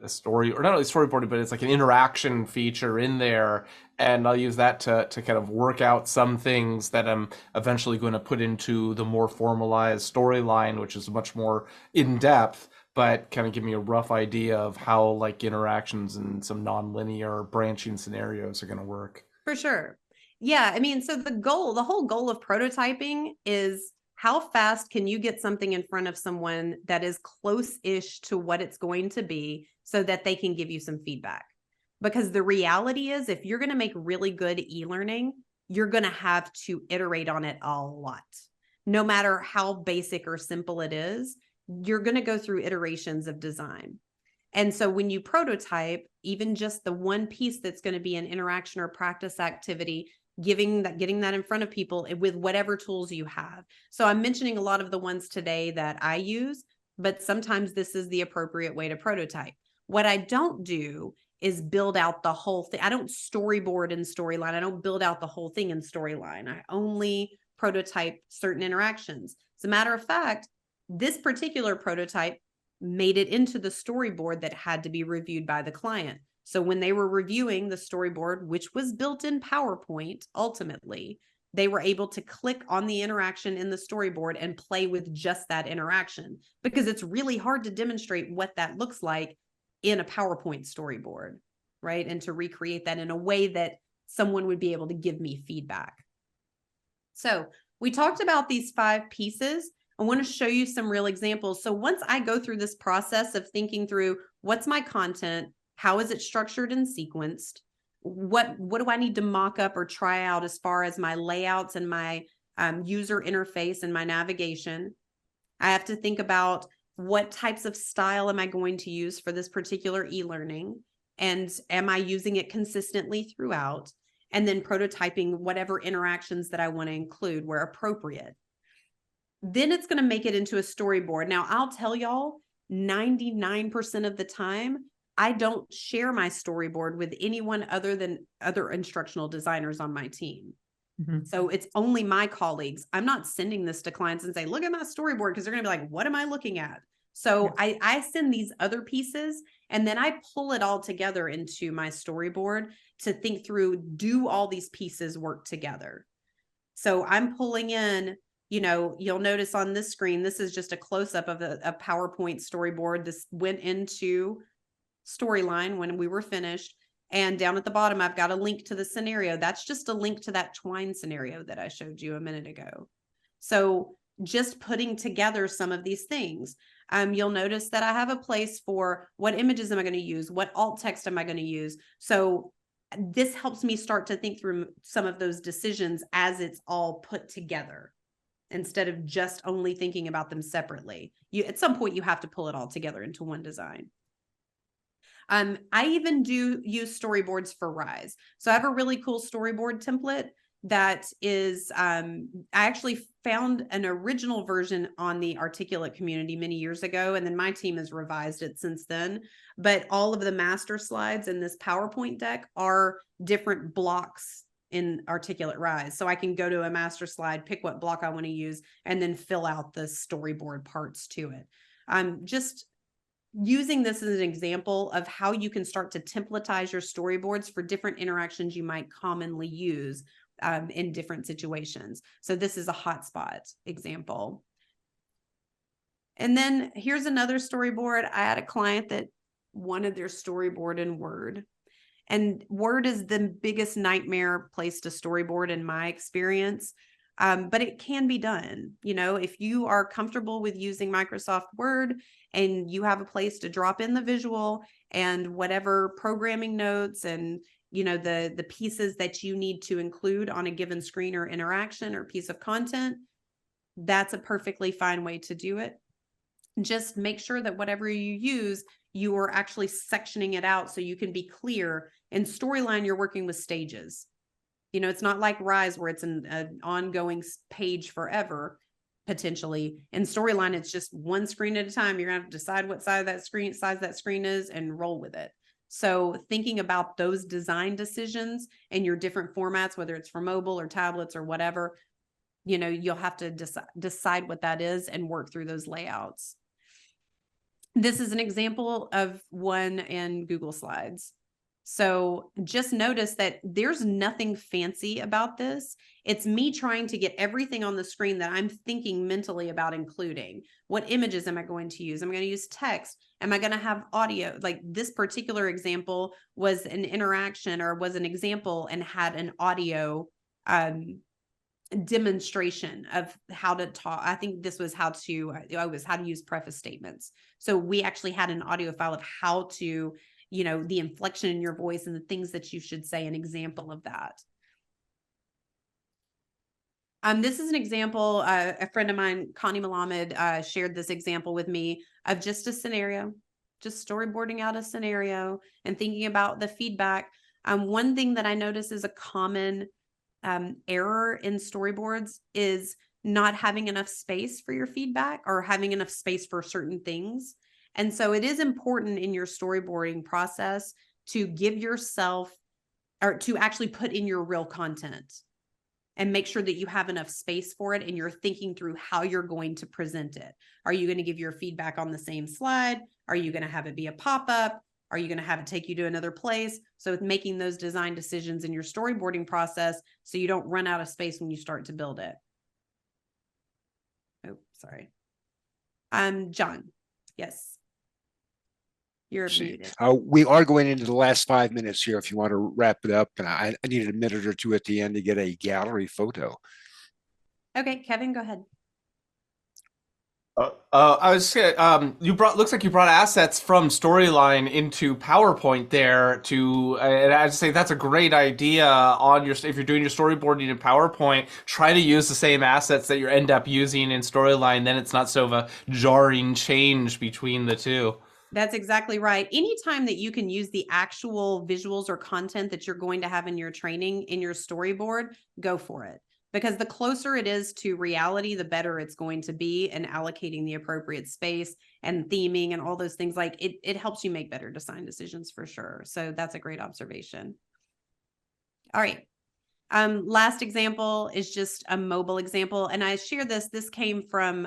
a story, or not only storyboarding, but it's like an interaction feature in there, and I'll use that to kind of work out some things that I'm eventually going to put into the more formalized Storyline, which is much more in depth, but kind of give me a rough idea of how like interactions and some non-linear branching scenarios are going to work. For sure. Yeah. I mean, so the whole goal of prototyping is how fast can you get something in front of someone that is close-ish to what it's going to be so that they can give you some feedback. Because the reality is, if you're going to make really good e-learning, you're going to have to iterate on it a lot. No matter how basic or simple it is, you're going to go through iterations of design. And so when you prototype, even just the one piece that's going to be an interaction or practice activity, getting that in front of people with whatever tools you have. So I'm mentioning a lot of the ones today that I use, but sometimes this is the appropriate way to prototype. What I don't do is build out the whole thing. I don't storyboard in Storyline. I don't build out the whole thing in Storyline. I only prototype certain interactions. As a matter of fact, this particular prototype made it into the storyboard that had to be reviewed by the client. So when they were reviewing the storyboard, which was built in PowerPoint, ultimately, they were able to click on the interaction in the storyboard and play with just that interaction, because it's really hard to demonstrate what that looks like in a PowerPoint storyboard, right? And to recreate that in a way that someone would be able to give me feedback. So we talked about these 5 pieces. I want to show you some real examples. So once I go through this process of thinking through what's my content, how is it structured and sequenced, what do I need to mock up or try out as far as my layouts and my user interface and my navigation, I have to think about what types of style am I going to use for this particular e-learning, and am I using it consistently throughout, and then prototyping whatever interactions that I want to include where appropriate. Then it's going to make it into a storyboard. Now, I'll tell y'all, 99% of the time, I don't share my storyboard with anyone other than other instructional designers on my team. Mm-hmm. So it's only my colleagues. I'm not sending this to clients and say, look at my storyboard, because they're going to be like, what am I looking at? So yeah. I send these other pieces, and then I pull it all together into my storyboard to think through, do all these pieces work together? So I'm pulling in, you know, you'll notice on this screen, this is just a close-up of a PowerPoint storyboard. This went into Storyline when we were finished. And down at the bottom, I've got a link to the scenario. That's just a link to that twine scenario that I showed you a minute ago. So just putting together some of these things. You'll notice that I have a place for what images am I going to use? What alt text am I going to use? So this helps me start to think through some of those decisions as it's all put together, instead of just only thinking about them separately. At some point, you have to pull it all together into one design. I even do use storyboards for Rise. So I have a really cool storyboard template that is, I actually found an original version on the Articulate community many years ago, and then my team has revised it since then. But all of the master slides in this PowerPoint deck are different blocks in Articulate Rise. So I can go to a master slide, pick what block I want to use, and then fill out the storyboard parts to it. Just using this as an example of how you can start to templatize your storyboards for different interactions you might commonly use in different situations. So this is a hotspot example. And then here's another storyboard. I had a client that wanted their storyboard in Word. And Word is the biggest nightmare place to storyboard in my experience. But it can be done. You know, if you are comfortable with using Microsoft Word and you have a place to drop in the visual and whatever programming notes and, you know, the pieces that you need to include on a given screen or interaction or piece of content, that's a perfectly fine way to do it. Just make sure that whatever you use, you are actually sectioning it out so you can be clear. In Storyline, you're working with stages. You know, it's not like Rise where it's an ongoing page forever, potentially. In Storyline, it's just one screen at a time. You're going to have to decide what size that screen is and roll with it. So thinking about those design decisions and your different formats, whether it's for mobile or tablets or whatever, you know, you'll have to decide what that is and work through those layouts. This is an example of one in Google Slides. So just notice that there's nothing fancy about this. It's me trying to get everything on the screen that I'm thinking mentally about including. What images am I going to use? Am I going to use text? Am I going to have audio? Like this particular example was an interaction or was an example and had an audio demonstration of how to talk. I think this was how to use preface statements. So we actually had an audio file of how to, you know, the inflection in your voice and the things that you should say, an example of that. This is an example, a friend of mine, Connie Malamed, shared this example with me of just a scenario, just storyboarding out a scenario and thinking about the feedback. One thing that I notice is a common error in storyboards is not having enough space for your feedback or having enough space for certain things. And so it is important in your storyboarding process to give yourself or to actually put in your real content and make sure that you have enough space for it and you're thinking through how you're going to present it. Are you going to give your feedback on the same slide? Are you going to have it be a pop-up? Are you going to have it take you to another place? So it's making those design decisions in your storyboarding process so you don't run out of space when you start to build it. Oh, sorry. John, yes. You're muted. We are going into the last 5 minutes here if you want to wrap it up. And I needed a minute or two at the end to get a gallery photo. Okay, Kevin, go ahead. I was looks like you brought assets from Storyline into PowerPoint there to, and I'd say that's a great idea on your, if you're doing your storyboarding in PowerPoint, try to use the same assets that you end up using in Storyline. Then it's not so of a jarring change between the two. That's exactly right. Anytime that you can use the actual visuals or content that you're going to have in your training in your storyboard, go for it. Because the closer it is to reality, the better it's going to be in allocating the appropriate space and theming and all those things. Like it helps you make better design decisions for sure. So that's a great observation. All right. Last example is just a mobile example. And I share this came from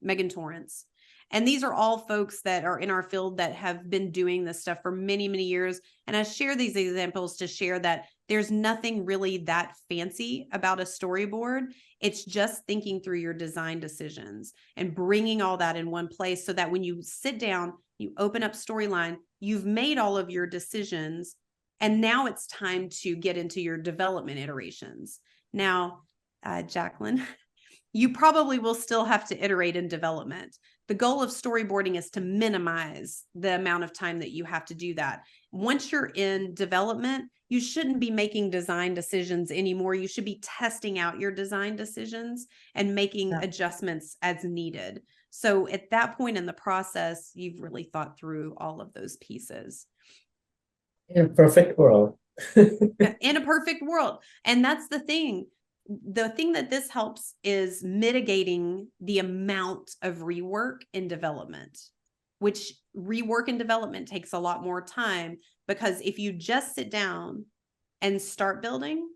Megan Torrance. And these are all folks that are in our field that have been doing this stuff for many, many years. And I share these examples to share that there's nothing really that fancy about a storyboard. It's just thinking through your design decisions and bringing all that in one place so that when you sit down, you open up Storyline, you've made all of your decisions And now it's time to get into your development iterations. Now, Jacqueline, you probably will still have to iterate in development. The goal of storyboarding is to minimize the amount of time that you have to do that. Once you're in development, you shouldn't be making design decisions anymore. You should be testing out your design decisions and making adjustments as needed. So at that point in the process, you've really thought through all of those pieces. In a perfect world. In a perfect world. And that's the thing. The thing that this helps is mitigating the amount of rework in development, which rework and development takes a lot more time, because if you just sit down and start building,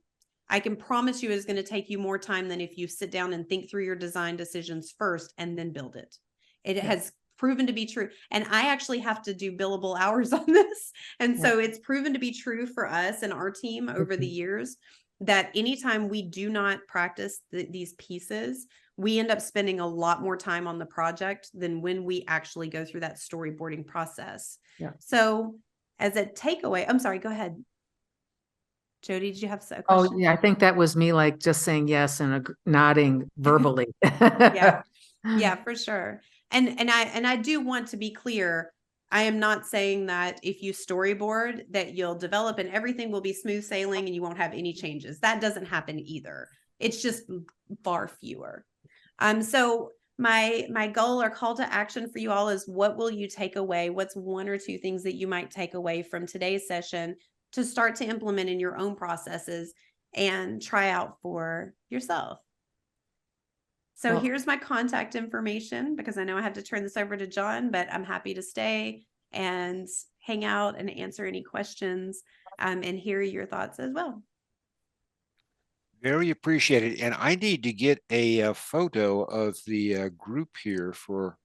I can promise you it's going to take you more time than if you sit down and think through your design decisions first and then build it. It has proven to be true. And I actually have to do billable hours on this. And so it's proven to be true for us and our team over the years, that anytime we do not practice these pieces, we end up spending a lot more time on the project than when we actually go through that storyboarding process. Yeah. So as a takeaway, I'm sorry, go ahead. Jody, did you have a question? Oh, yeah, I think that was me, like just saying yes and nodding verbally. Yeah, for sure. And I do want to be clear. I am not saying that if you storyboard that you'll develop and everything will be smooth sailing and you won't have any changes. That doesn't happen either. It's just far fewer. So my goal or call to action for you all is, what will you take away? What's one or two things that you might take away from today's session to start to implement in your own processes and try out for yourself? So here's my contact information, because I know I have to turn this over to John, but I'm happy to stay and hang out and answer any questions and hear your thoughts as well. Very appreciated. And I need to get a photo of the group here for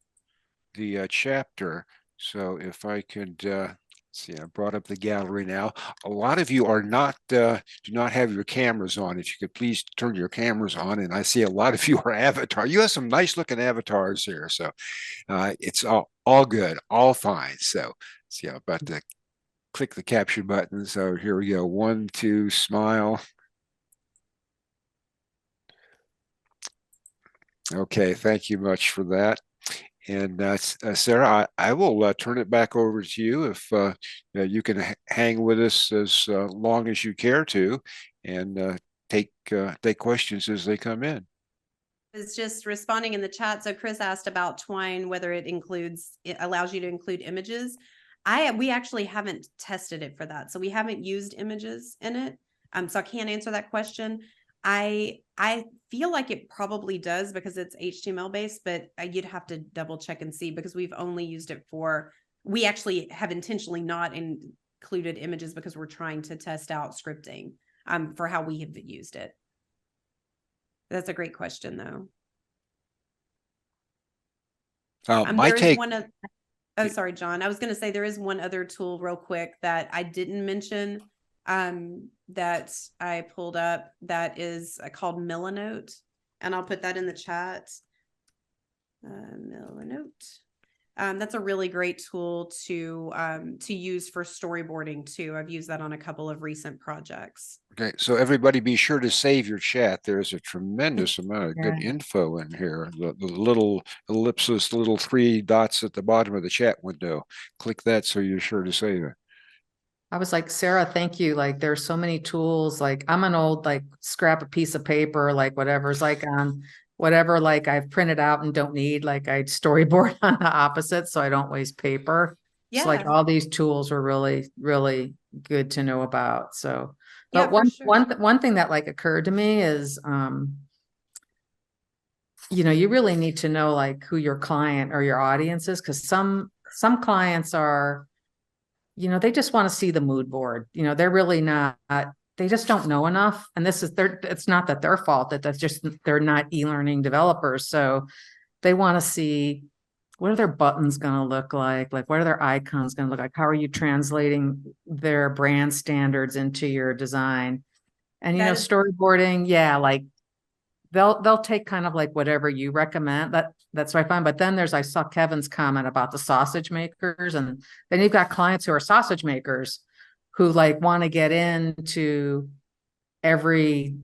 the chapter. So if I could see, I brought up the gallery now. A lot of you are not do not have your cameras on. If you could please turn your cameras on. And I see a lot of you are avatar. You have some nice looking avatars here. So it's all good, all fine. So see, I'm about to click the capture button. So here we go. 1, 2, smile. Okay, thank you much for that. And Sarah, I will turn it back over to you if you can hang with us as long as you care to, and take questions as they come in. It's just responding in the chat. So Chris asked about Twine, whether it allows you to include images. We actually haven't tested it for that, so we haven't used images in it. So I can't answer that question. I feel like it probably does because it's HTML based, but you'd have to double check and see, because we've only used it we actually have intentionally not included images because we're trying to test out scripting for how we have used it. That's a great question though. My take. Oh, sorry, John. I was going to say there is one other tool real quick that I didn't mention that I pulled up that is called Milanote, and I'll put that in the chat. Milanote. That's a really great tool to use for storyboarding too. I've used that on a couple of recent projects. Okay, so everybody be sure to save your chat. There's a tremendous amount of good info in here. The little ellipsis, the little 3 dots at the bottom of the chat window. Click that so you're sure to save it. I was like, Sarah, thank you. Like, there's so many tools. Like, I'm an old, like, scrap a piece of paper, like whatever's like on whatever, like I've printed out and don't need, like I storyboard on the opposite, so I don't waste paper. Yeah. So like all these tools are really, really good to know about. So, but one thing that like occurred to me is, you know, you really need to know like who your client or your audience is, because some clients are, you know, they just want to see the mood board. You know, they're really not, they just don't know enough. And this is it's not that their fault, that's just, they're not e-learning developers. So they want to see, what are their buttons going to look like? Like, what are their icons going to look like? How are you translating their brand standards into your design? And, you know, storyboarding, yeah, like they'll take kind of like whatever you recommend. That's what I find. But then I saw Kevin's comment about the sausage makers, and then you've got clients who are sausage makers who like want to get into every,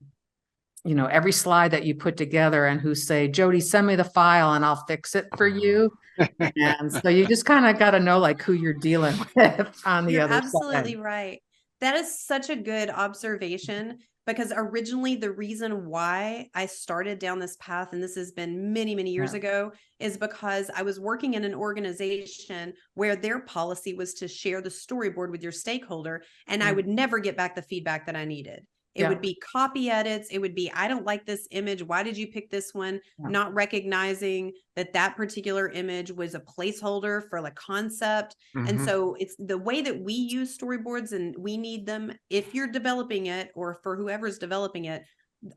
every slide that you put together and who say, Jody, send me the file and I'll fix it for you. And so you just kind of got to know like who you're dealing with on the You're other absolutely side. right. That is such a good observation, because originally the reason why I started down this path, and this has been many, many years ago, is because I was working in an organization where their policy was to share the storyboard with your stakeholder, and I would never get back the feedback that I needed. It would be copy edits. It would be, I don't like this image. Why did you pick this one? Not recognizing that that particular image was a placeholder for the concept. And so it's the way that we use storyboards, and we need them if you're developing it or for whoever's developing it.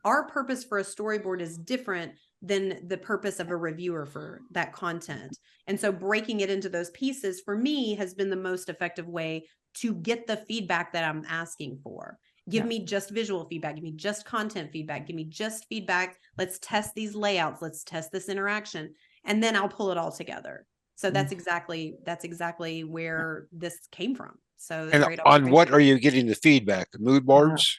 Our purpose for a storyboard is different than the purpose of a reviewer for that content. And so breaking it into those pieces for me has been the most effective way to get the feedback that I'm asking for. Give me just visual feedback. Give me just content feedback. Give me just feedback. Let's test these layouts. Let's test this interaction. And then I'll pull it all together. So that's exactly where this came from. So And great on what observation. are you getting the feedback? The mood boards?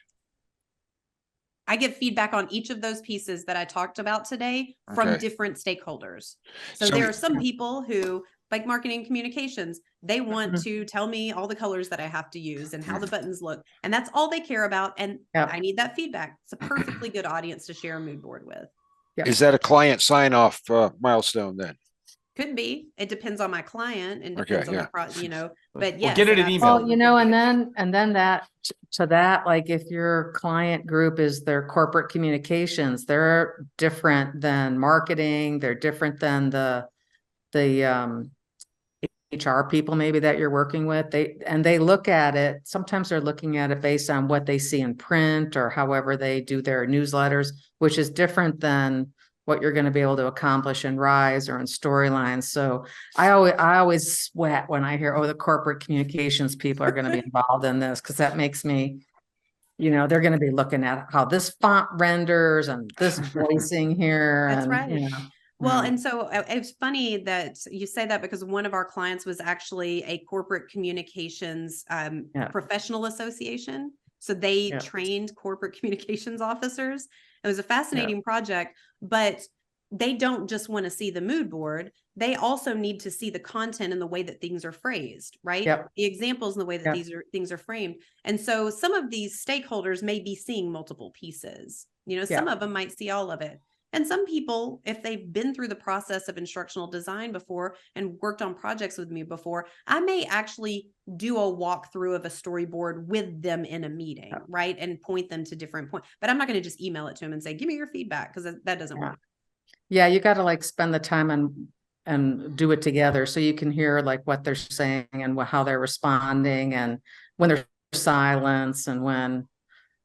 I get feedback on each of those pieces that I talked about today from Okay. different stakeholders. So So- there are some people who, like marketing communications, they want to tell me all the colors that I have to use and how the buttons look. And that's all they care about. And I need that feedback. It's a perfectly good audience to share a mood board with. Is that a client sign off milestone then? Could be. It depends on my client and depends on the but yes. get it in email. Well, and then that to that, like if your client group is their corporate communications, they're different than marketing. They're different than the HR people maybe that you're working with. They look at it. Sometimes they're looking at it based on what they see in print or however they do their newsletters, which is different than what you're going to be able to accomplish in Rise or in Storylines. So I always sweat when I hear, oh, the corporate communications people are going to be involved in this, because that makes me, they're going to be looking at how this font renders and this voicing here. That's and, right. Well, and so it's funny that you say that, because one of our clients was actually a corporate communications professional association. So they trained corporate communications officers. It was a fascinating project, but they don't just want to see the mood board. They also need to see the content and the way that things are phrased, right? The examples and the way that things are framed. And so some of these stakeholders may be seeing multiple pieces. Some of them might see all of it. And some people, if they've been through the process of instructional design before and worked on projects with me before, I may actually do a walkthrough of a storyboard with them in a meeting, right? And point them to different points. But I'm not going to just email it to them and say, give me your feedback, because that doesn't work. Yeah, you got to like spend the time and do it together so you can hear like what they're saying and how they're responding, and when there's silence, and when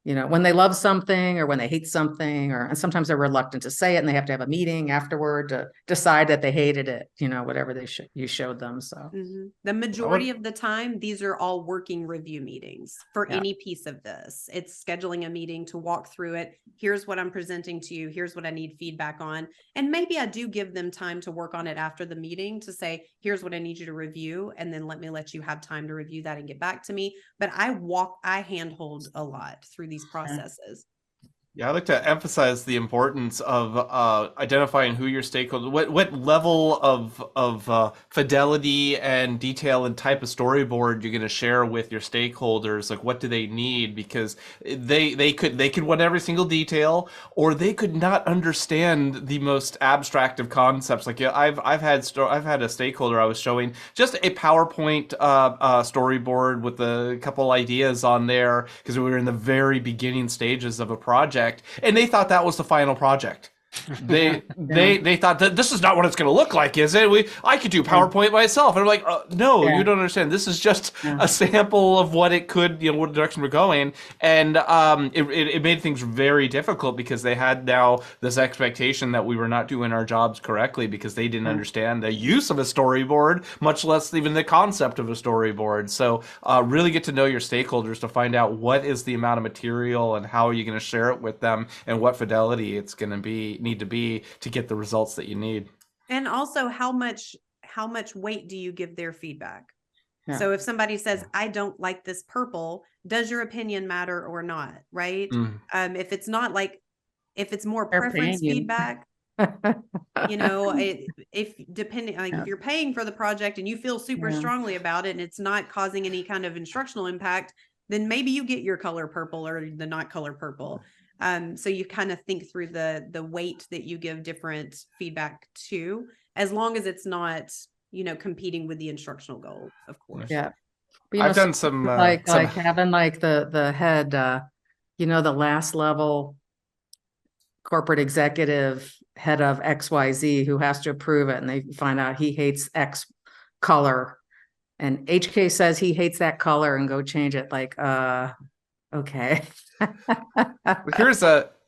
they love something or when they hate something, and sometimes they're reluctant to say it and they have to have a meeting afterward to decide that they hated it, whatever you showed them. So the majority of the time, these are all working review meetings for any piece of this. It's scheduling a meeting to walk through it. Here's what I'm presenting to you. Here's what I need feedback on. And maybe I do give them time to work on it after the meeting to say, here's what I need you to review. And then let you have time to review that and get back to me. But I handhold a lot through these processes. Yeah, I'd like to emphasize the importance of identifying who your stakeholders, what level of fidelity and detail and type of storyboard you're going to share with your stakeholders. Like, what do they need? Because they could want every single detail, or they could not understand the most abstract of concepts. Like, I've had a stakeholder I was showing just a PowerPoint storyboard with a couple ideas on there, because we were in the very beginning stages of a project. And they thought that was the final project. They thought that this is not what it's going to look like, is it? I could do PowerPoint myself. And I'm like, no, you don't understand. This is just a sample of what it could, what direction we're going. And it made things very difficult, because they had now this expectation that we were not doing our jobs correctly, because they didn't understand the use of a storyboard, much less even the concept of a storyboard. So really get to know your stakeholders to find out what is the amount of material and how are you going to share it with them, and what fidelity it's going to need to be to get the results that you need. And also, how much weight do you give their feedback? Yeah. So if somebody says, I don't like this purple, does your opinion matter or not? Right. Mm. If it's not like, if it's more They're preference paying you. feedback, if depending, like if you're paying for the project and you feel super Yeah. strongly about it and it's not causing any kind of instructional impact, then maybe you get your color purple or the not color purple. So you kind of think through the weight that you give different feedback to, as long as it's not, competing with the instructional goal, of course. Yeah. But, I've done some like having like the head, the last level corporate executive head of XYZ who has to approve it, and they find out he hates X color, and HK says he hates that color, and go change it. Like, okay.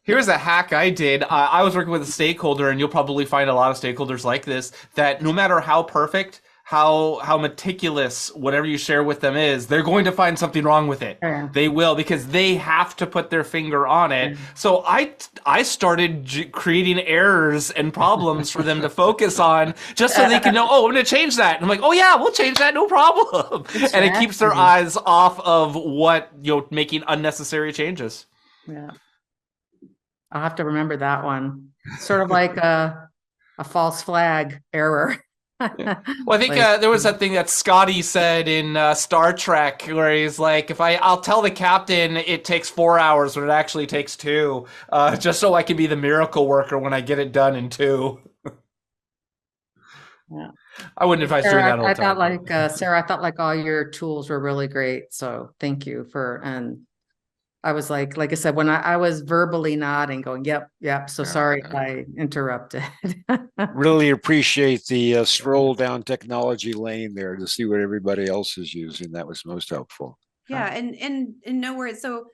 Here's a hack I did. I was working with a stakeholder, and you'll probably find a lot of stakeholders like this, that no matter how perfect, how meticulous whatever you share with them is, they're going to find something wrong with it. Yeah. They will, because they have to put their finger on it. So I started creating errors and problems for them to focus on, just so they can know, oh, I'm going to change that. And I'm like, oh yeah, we'll change that, no problem. And it keeps their eyes off of making unnecessary changes. Yeah. I'll have to remember that one. Sort of like a false flag error. Well, I think there was that thing that Scotty said in Star Trek, where he's like, I'll tell the captain it takes 4 hours when it actually takes 2, just so I can be the miracle worker when I get it done in 2. Yeah. I wouldn't advise doing that all the time. Sarah, I thought like all your tools were really great. So thank you and I was like I said, when I was verbally nodding, going, yep. So sorry if I interrupted. Really appreciate the stroll down technology lane there to see what everybody else is using. That was most helpful. Yeah, and know where it's so.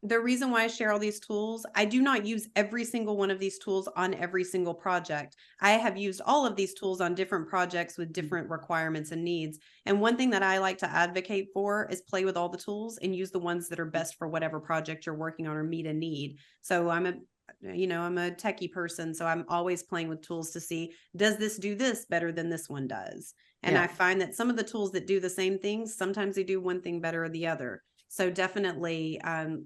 The reason why I share all these tools, I do not use every single one of these tools on every single project. I have used all of these tools on different projects with different requirements and needs. And one thing that I like to advocate for is play with all the tools and use the ones that are best for whatever project you're working on or meet a need. So I'm a techie person, so I'm always playing with tools to see, does this do this better than this one does? And I find that some of the tools that do the same things, sometimes they do one thing better or the other. So definitely, I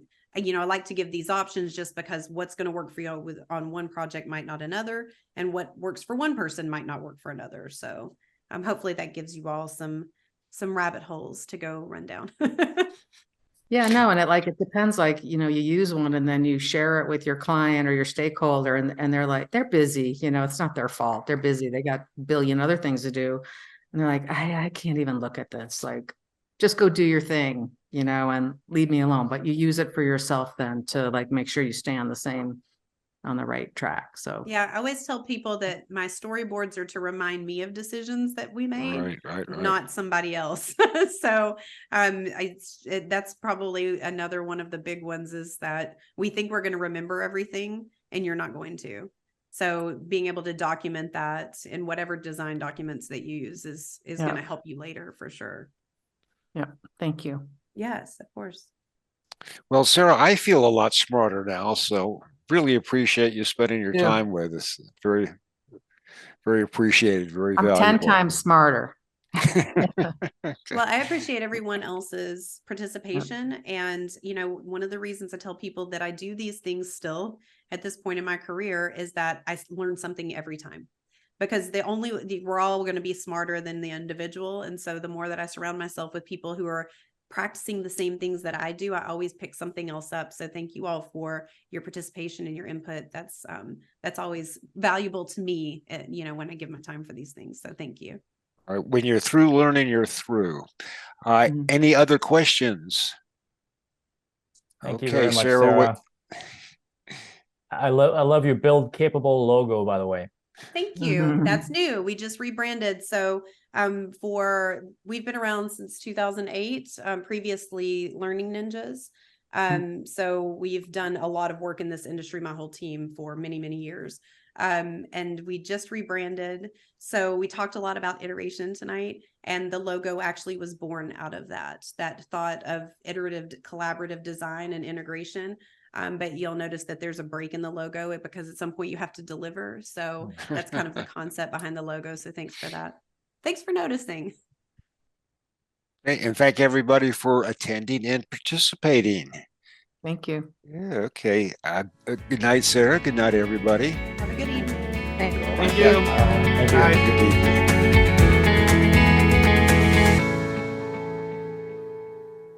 like to give these options just because what's going to work for you on one project might not another, and what works for one person might not work for another. So hopefully that gives you all some rabbit holes to go run down. Yeah, no, and it depends, you use one and then you share it with your client or your stakeholder, and they're like, they're busy, it's not their fault. They're busy. They got a billion other things to do. And they're like, I can't even look at this. Like, just go do your thing, and leave me alone. But you use it for yourself then to make sure you stay on the right track. So yeah, I always tell people that my storyboards are to remind me of decisions that we made, right. not somebody else. So that's probably another one of the big ones, is that we think we're going to remember everything and you're not going to. So being able to document that in whatever design documents that you use is going to help you later for sure. Yeah. Thank you. Yes, of course. Well, Sarah, I feel a lot smarter now, so really appreciate you spending your time with us. Very, very appreciated. Very valuable. 10 times smarter. Well, I appreciate everyone else's participation. And, one of the reasons I tell people that I do these things still at this point in my career is that I learn something every time, because we're all going to be smarter than the individual. And so the more that I surround myself with people who are practicing the same things that I do, I always pick something else up. So thank you all for your participation and your input. That's always valuable to me, when I give my time for these things. So thank you. All right, when you're through learning, you're through. Any other questions? Thank you very much, Sarah. I love your build capable logo, by the way. Thank you. That's new. We just rebranded. So we've been around since 2008, previously Learning Ninjas. So we've done a lot of work in this industry, my whole team, for many, many years. And we just rebranded. So we talked a lot about iteration tonight, and the logo actually was born out of that thought of iterative, collaborative design and integration. But you'll notice that there's a break in the logo because at some point you have to deliver. So that's kind of the concept behind the logo. So thanks for that. Thanks for noticing. And thank everybody for attending and participating. Thank you. Yeah, okay. Good night, Sarah. Good night, everybody. Have a good evening. Thank you. Thank you. Bye. Good evening.